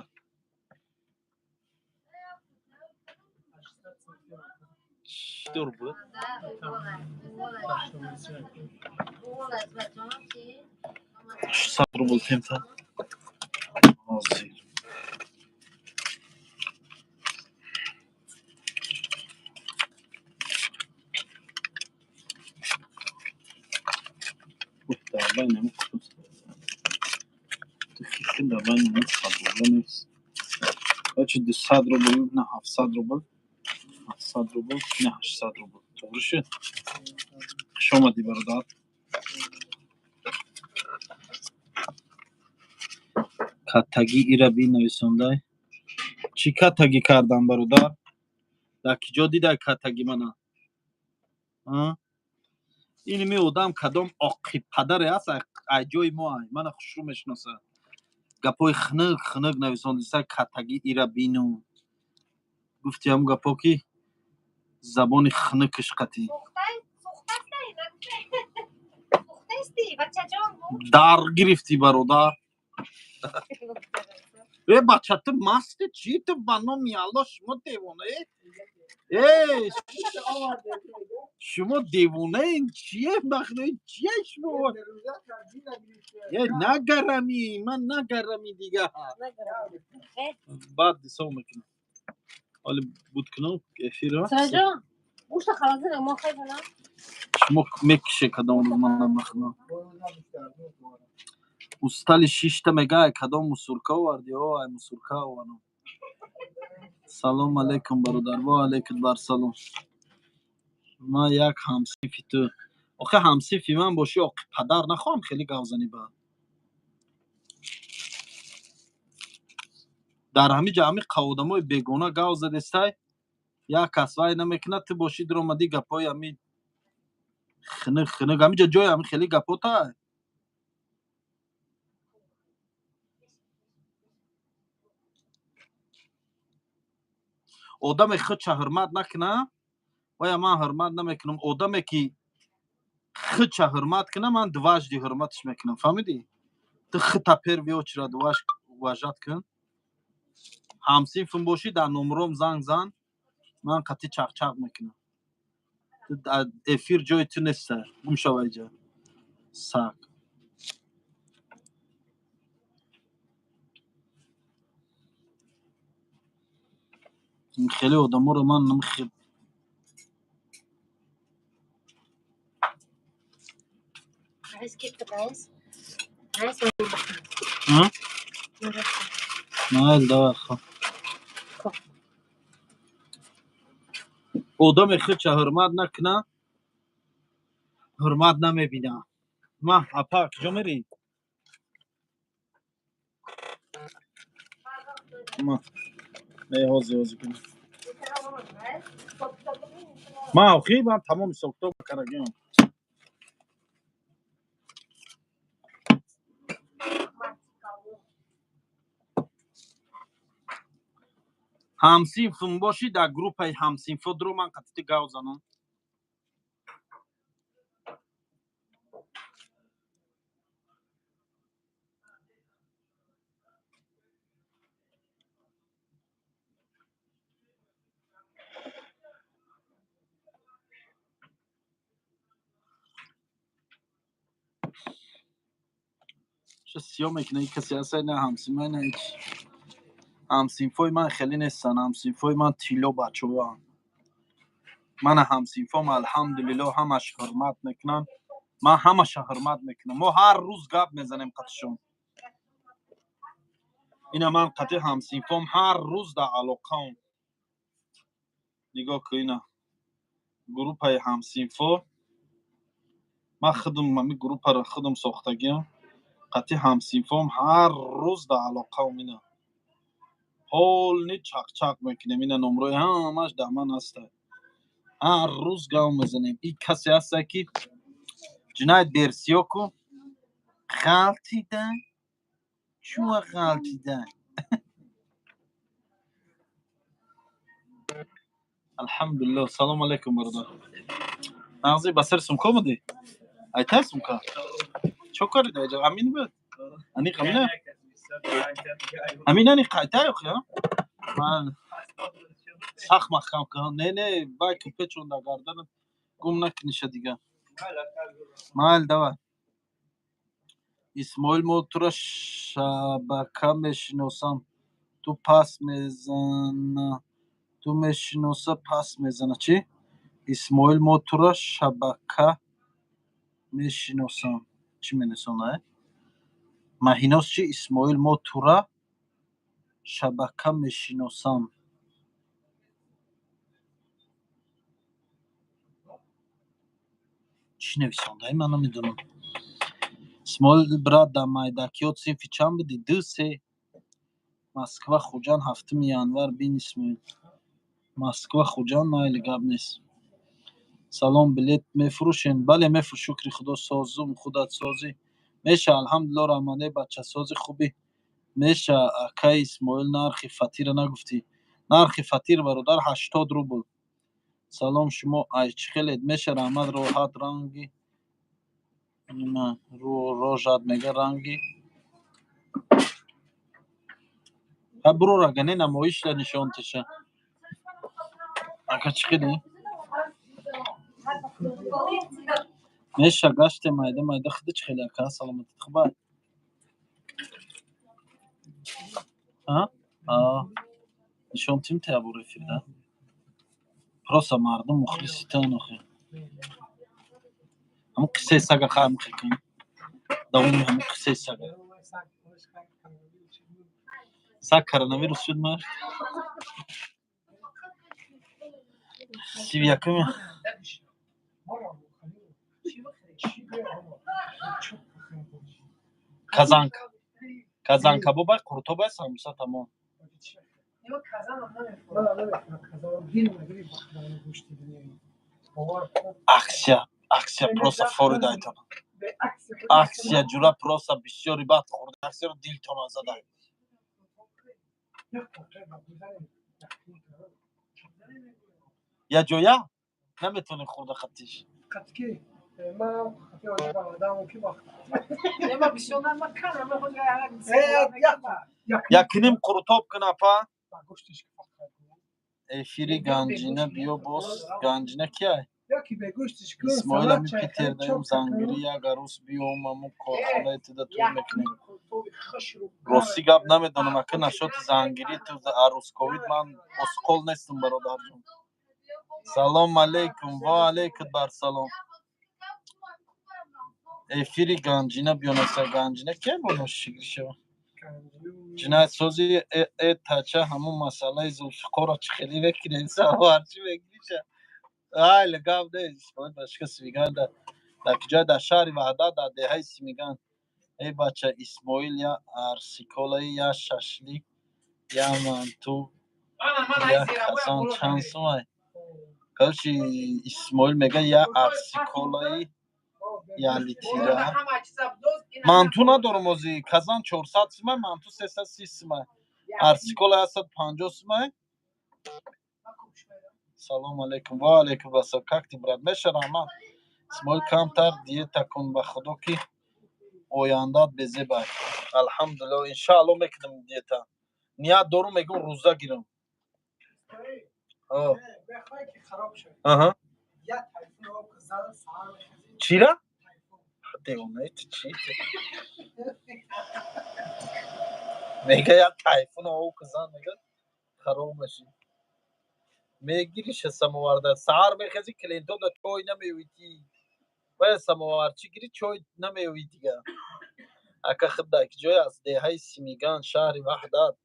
Speaker 1: 4 буд صدر بولتیم تا آزیر در بین همه خود تخیقی در بین همه صدر نیست بچه 200 روبل نه 700 روبل 700 روبل نه 800 روبل doğru شد خوش آمدی برادر کتگی ایره بی نویسنده چی کتگی کردم برادر در کجا دیده کتگی منه این می آدم کدام آقی پدر است اجای ما من خوش رو میشناسه گپای خنق خنق نویسنده است کتگی ایره بینو گفتی هم گپا کی زبان خنقش قطی در گرفتی برادر بچه تو مست چی تو بنا میالا شما دیوانه شما دیوانه این چیه بخنه چیه شما نگرمی من نگرمی دیگه بعد دیسا میکنم حالا بود کنم افیر
Speaker 2: سرجان گوشت خلازه ما خیلی
Speaker 1: شما میکشه کدام رو من نمخنم استال شیشتا میگه کدام مسورکا وردی ای مسورکا وانو سلام علیکم برادر و علیکم بر سلام ما یک همسیفی تو آخه همسیفی من باشی آقی پدر نخواهم خیلی گوزنی با در همین جمعی قودمای بیگونه گوز دسته یک کسوای نمیکنه تو باشی در اومدی گپای همین خنق خنق همین جای همین خیلی گپوتا آدم خود چه حرمت نکنه و من حرمت نمیکنم آدمی که خود چه حرمت کنه من دواج دی حرمتش میکنم فهمیدی تو خود تپر ویو چرا دواج واجد کن همسیفم باشی در نمرم زنگ زن من قطعی چق چق میکنم تو افیر جای تو نیست گم شو اینجا سگ این خیلی آدم رو من نمیخوام
Speaker 2: عايز كيف عايز
Speaker 1: نه دوا خب آدم خود چه حرمت نکنه حرمت نمیبینه ما اپا کجا میری ما هازی کنم ما اوکی من تمام سوکتو بکرگیم همسیفم باشی در گروپ همسیفو درو من قطعی گاو زنم چه سیاه میکنه کسی هست نه همسیمه نه هیچ همسیفوی من خیلی نیستن همسیفوی من تیلو بچه با من همسیفوم الحمدلله همش حرمت میکنن من همش حرمت میکنم ما هر روز گپ میزنیم قطعشون اینا من قطع همسیفوم هر روز در علاقه نگاه که اینا گروپ های همسیفو من خودم ممی گروپ را خودم ساختگیم قطع همسیفوم هر روز در علاقه اینا حال نی چق چق میکنیم اینا نمره همش در من هسته هر روز گام میزنیم این کسی هسته که جنایت برسیو کن غلطیدن چون غلطیدن الحمدلله سلام علیکم برادر مغزی بسر سمکا مدی ایتای سمکا چو کاری دایجا امین بود انی قمینه امین انی قایتای اخی ها من سخ مخم که نه نه بای کپه چون در گردن گم نکنیشه دیگه مال دوا اسماعیل ما تو را شبکه میشناسم. تو پس میزن. تو میشناسه پس میزنه. چی؟ اسماعیل ما تو را شبکه میشناسم. چی مینویسونه؟ مهیناس چی؟ اسماعیل ما تو را شبکه میشناسم. چی نویسونده؟ من نمیدونم. اسماعیل برات در مایدکیات صنفی چند بودی؟ 2 مسکو خوجان 7 январ بین اسماعیل. مسکو خوجان مایل گپ نیست. سلام بلیت میفروشین؟ بله میفروش شکر خدا. سازم خودت سازی میشه الحمدلله. رحمانه بچه سازی خوبی میشه. اکای اسماعیل نرخ فطیر نگفتی؟ نرخ فطیر برادر 80 روبل. سلام شما айчхелед میشه رحمت راحت رنگی نه رو راجت میگه رنگی برو رگنه نمایش دا نشان تشه اگه چخیلی میشه گشت مایده مایده خیلی چخیلی اکا سلامت خبر ها نشان تیم تیا برو فیده پروسا مردم مخلصی تان اخی همون قصه سگه خواهم خیکن دومی همون قصه سگه سگ کرونا شد مرد سیویکمی казанка бобай қуртобай самуса тамом аксия просто форида айтам аксия ҷура просто бисёри бад хурд аксияро дилтона задай я ҷоя наметони хурда хатиш якним қуртоб кунапа эфири ганҷина биё бос ганҷина кияй исмоил ами питердаем зангири як арӯз биём аму корхонаи туда ту мекунем рости гап намедонам ака нашоти зангирӣ ту арӯзковид ман осқол нестам бародарҷон салом алейкум ва алейкум барсалом эфири ганҷина биёнаса ганҷина кия бонаш шигир шава ҷиноятсози тача ҳамун масъалаи зулфиқорро чихелӣ мекунем саварчи мегириша айли гап нест исмоил башка симиган дар киҷоя дар шаҳри ваҳдат дар деҳаи симиган эй бача исмоил я арсиколаи я шашлик я манту я казан чанд сумай короче исмоил мега я арсиколаи я литира манту надорам ози казан 400 сумай манту 330 сумай арсикола 150 сумай салом алейкум ва алейкум ассалом как ты брат меша раҳмат исмоил камтар диета кун ба худо ки ояндат безебай алҳамдулилло иншаалло мекунам диета ният дорум мегум рӯза гирам чира девонаи ту чи мега як тайфун ову кузан мега хароб меши мегириша самоварда саҳар мехези клиентода чой намеоити бая самоварчи гири чой намеои дига ака худда ки ҷой аз деҳаи симиган шаҳри ваҳдат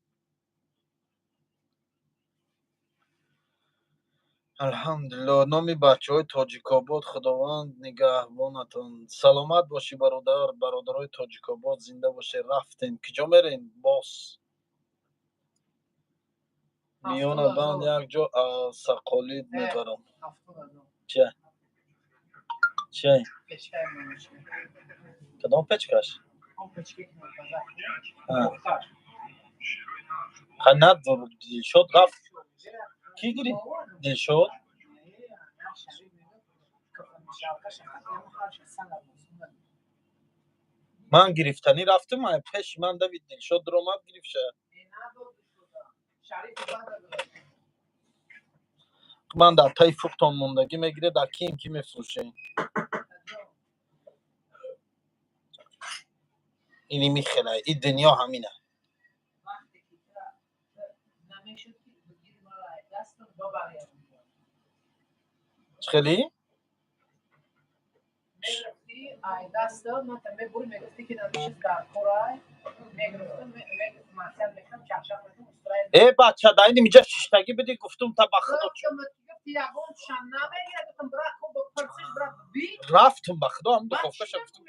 Speaker 1: алҳамдулилло номи бачаҳои тоҷикобод худованд нигаҳбонатон саломат бошӣ бародар бародарои тоҷикобод зинда бошед рафтем киҷо мерем бос миёна банд якҷо сақолид мебарам чай кадом печкаш надор дилшод рафт ки гири дилшод ман гирифтанӣ рафтам пеши ман давид дилшод дуромад гирифша ман дар таи фуктон мондагӣ мегирем дар ки мефурӯшем اینی میخله این دنیا همینه. خیلی؟ ای بچه داینی میجا شیشتگی بدی گفتم تا بخدا رفتم بخدا هم دخوفه شفتم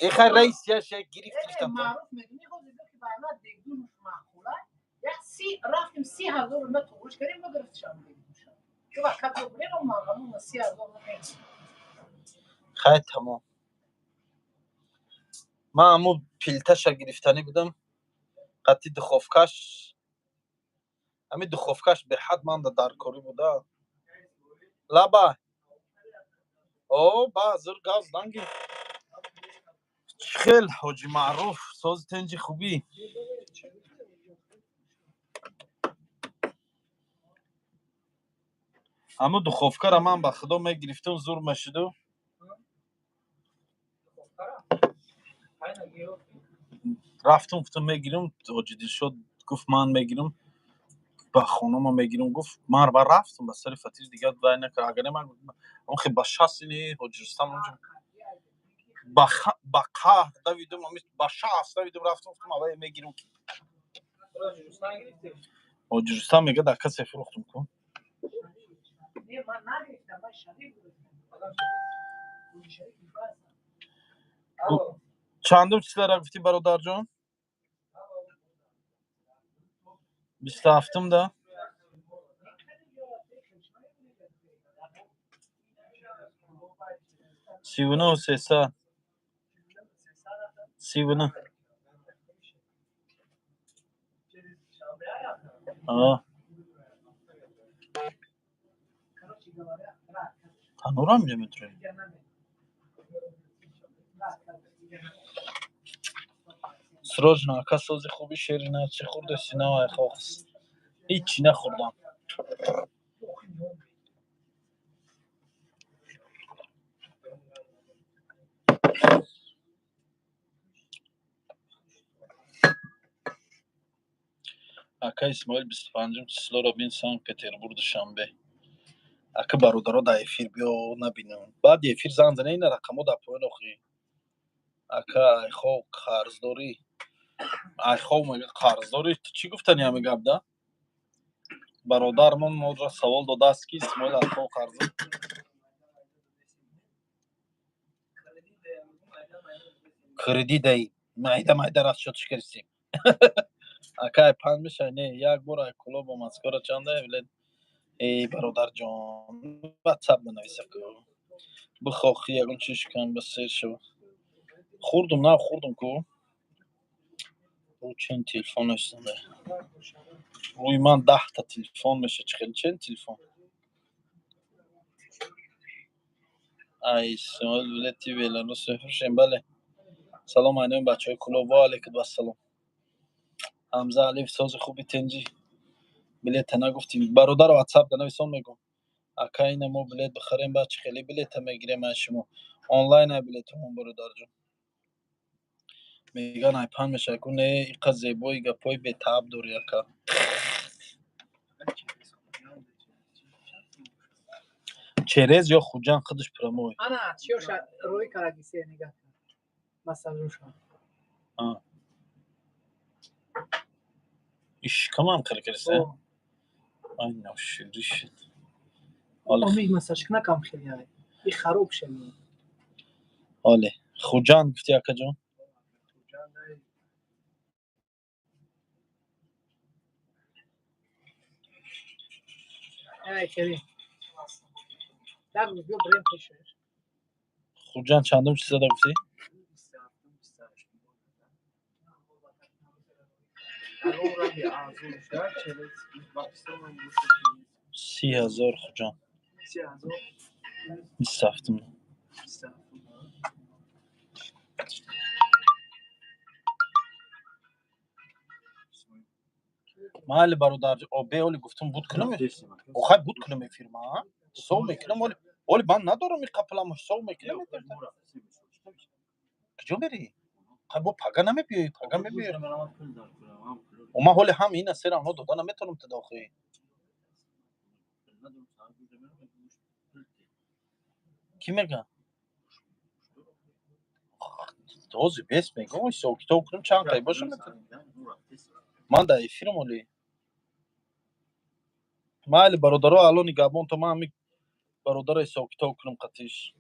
Speaker 1: ای خیلی رئیس یا شیخ گریفتم
Speaker 5: رفتیم 30,000 رو نتوش کردیم ما گرفتشم که وقت رو بریم ما همون 30,000
Speaker 1: خیلی تمام من همون پیلتش گرفتنی بودم قطعی دخوفکش همین دخوفکش به حد من در کاری بوده لبا او بازر گاز دانگی خیلی حاجی معروف ساز تنجی خوبی اما دخوفکه را من به خدا میگرفتم زور مشدو رفتم گفتم میگیرم حاجی دل شد گفت من میگیرم با خانم میگیرم گفت من با رفتم به سر فتیش دیگه وای نکرد اگر من اون خیلی با شخص اینی حاجی رستم اونجا با قهر دویدم با شخص دویدم رفتم گفتم اوای میگیرم حاجی رستم میگه در کسی فروختم کن چندم چیز را گفتی برادر جان 27م ده 39 و 300 39 تنور هم میتونه سراج ناکه سازی خوبی شیری نه چه خورده سینه و خوخص هیچی نخوردم اکا اسماعیل 25 چسلا را بین سانک پتربورگ شنبه اکا برادرها در افیر بیا نبینم بعد افیر زن زنه این رقمو در پایین اخی اکا ای خواه قرض داری ای خواه مگه قرض داری چی گفتنی همه گب ده برادرمون ما را سوال داده است که اسماعیل ای خواه قرض کردی دهی مایده رست شد شکرستیم اکا ای پنج میشه نه یک بار ای کلا با مسکارا چنده ولید ای برادر جان واتساپ بنویسه که بخواخی یکم چیش کن بسیر شو خوردم نه خوردم که رو چند تلفن استنده روی من 10 تا تلفن میشه چند تلفن ای سوال ولتی ویلانو سفرشیم بله سلام اینم بچه های کلوب و علیکم و سلام حمزه علیف ساز خوبی تنجی بلیت نگفتیم برادر واتساپ دنویسان میگم اکا این ما بلیت بخریم بچه خیلی بلیت میگیریم از شما آنلاین بلیت همون برادر جون میگن ایپن میشه کنه ایقا زیبایی گپای به تاب داری اکا چرز یا خوجان خودش پرموی
Speaker 5: انا چیوش روی کاراگیسی نگاه مثلا شو
Speaker 1: ایش کمان کرکرسه آی نوشیری شد
Speaker 5: امید مساج نکام خیلی این خراب شد
Speaker 1: آله خوجان گفتی اکا جون
Speaker 5: ای کریم در روز بیو بریم پیشه
Speaker 1: خوجان چندم چیز داده گفتی 30,000 خوجان 27م محل برادر آبه اولی گفتم بود کنم اوخای بود کنم ای فیرما سو میکنم اولی من ندارم این قپلمش سو میکنم کجا میری؟ خب با پگا نمیپیوی پگا میپیوی و من حال هم این سر آنها دادا نمیتونم تداخلی کی میگه؟ دوزی بیس میگم این سوکتا کنم چند تایی باشه میتونم من در افیرم ولی من برادرها الان گابون تو من برادر سوکتا کنم قطعیش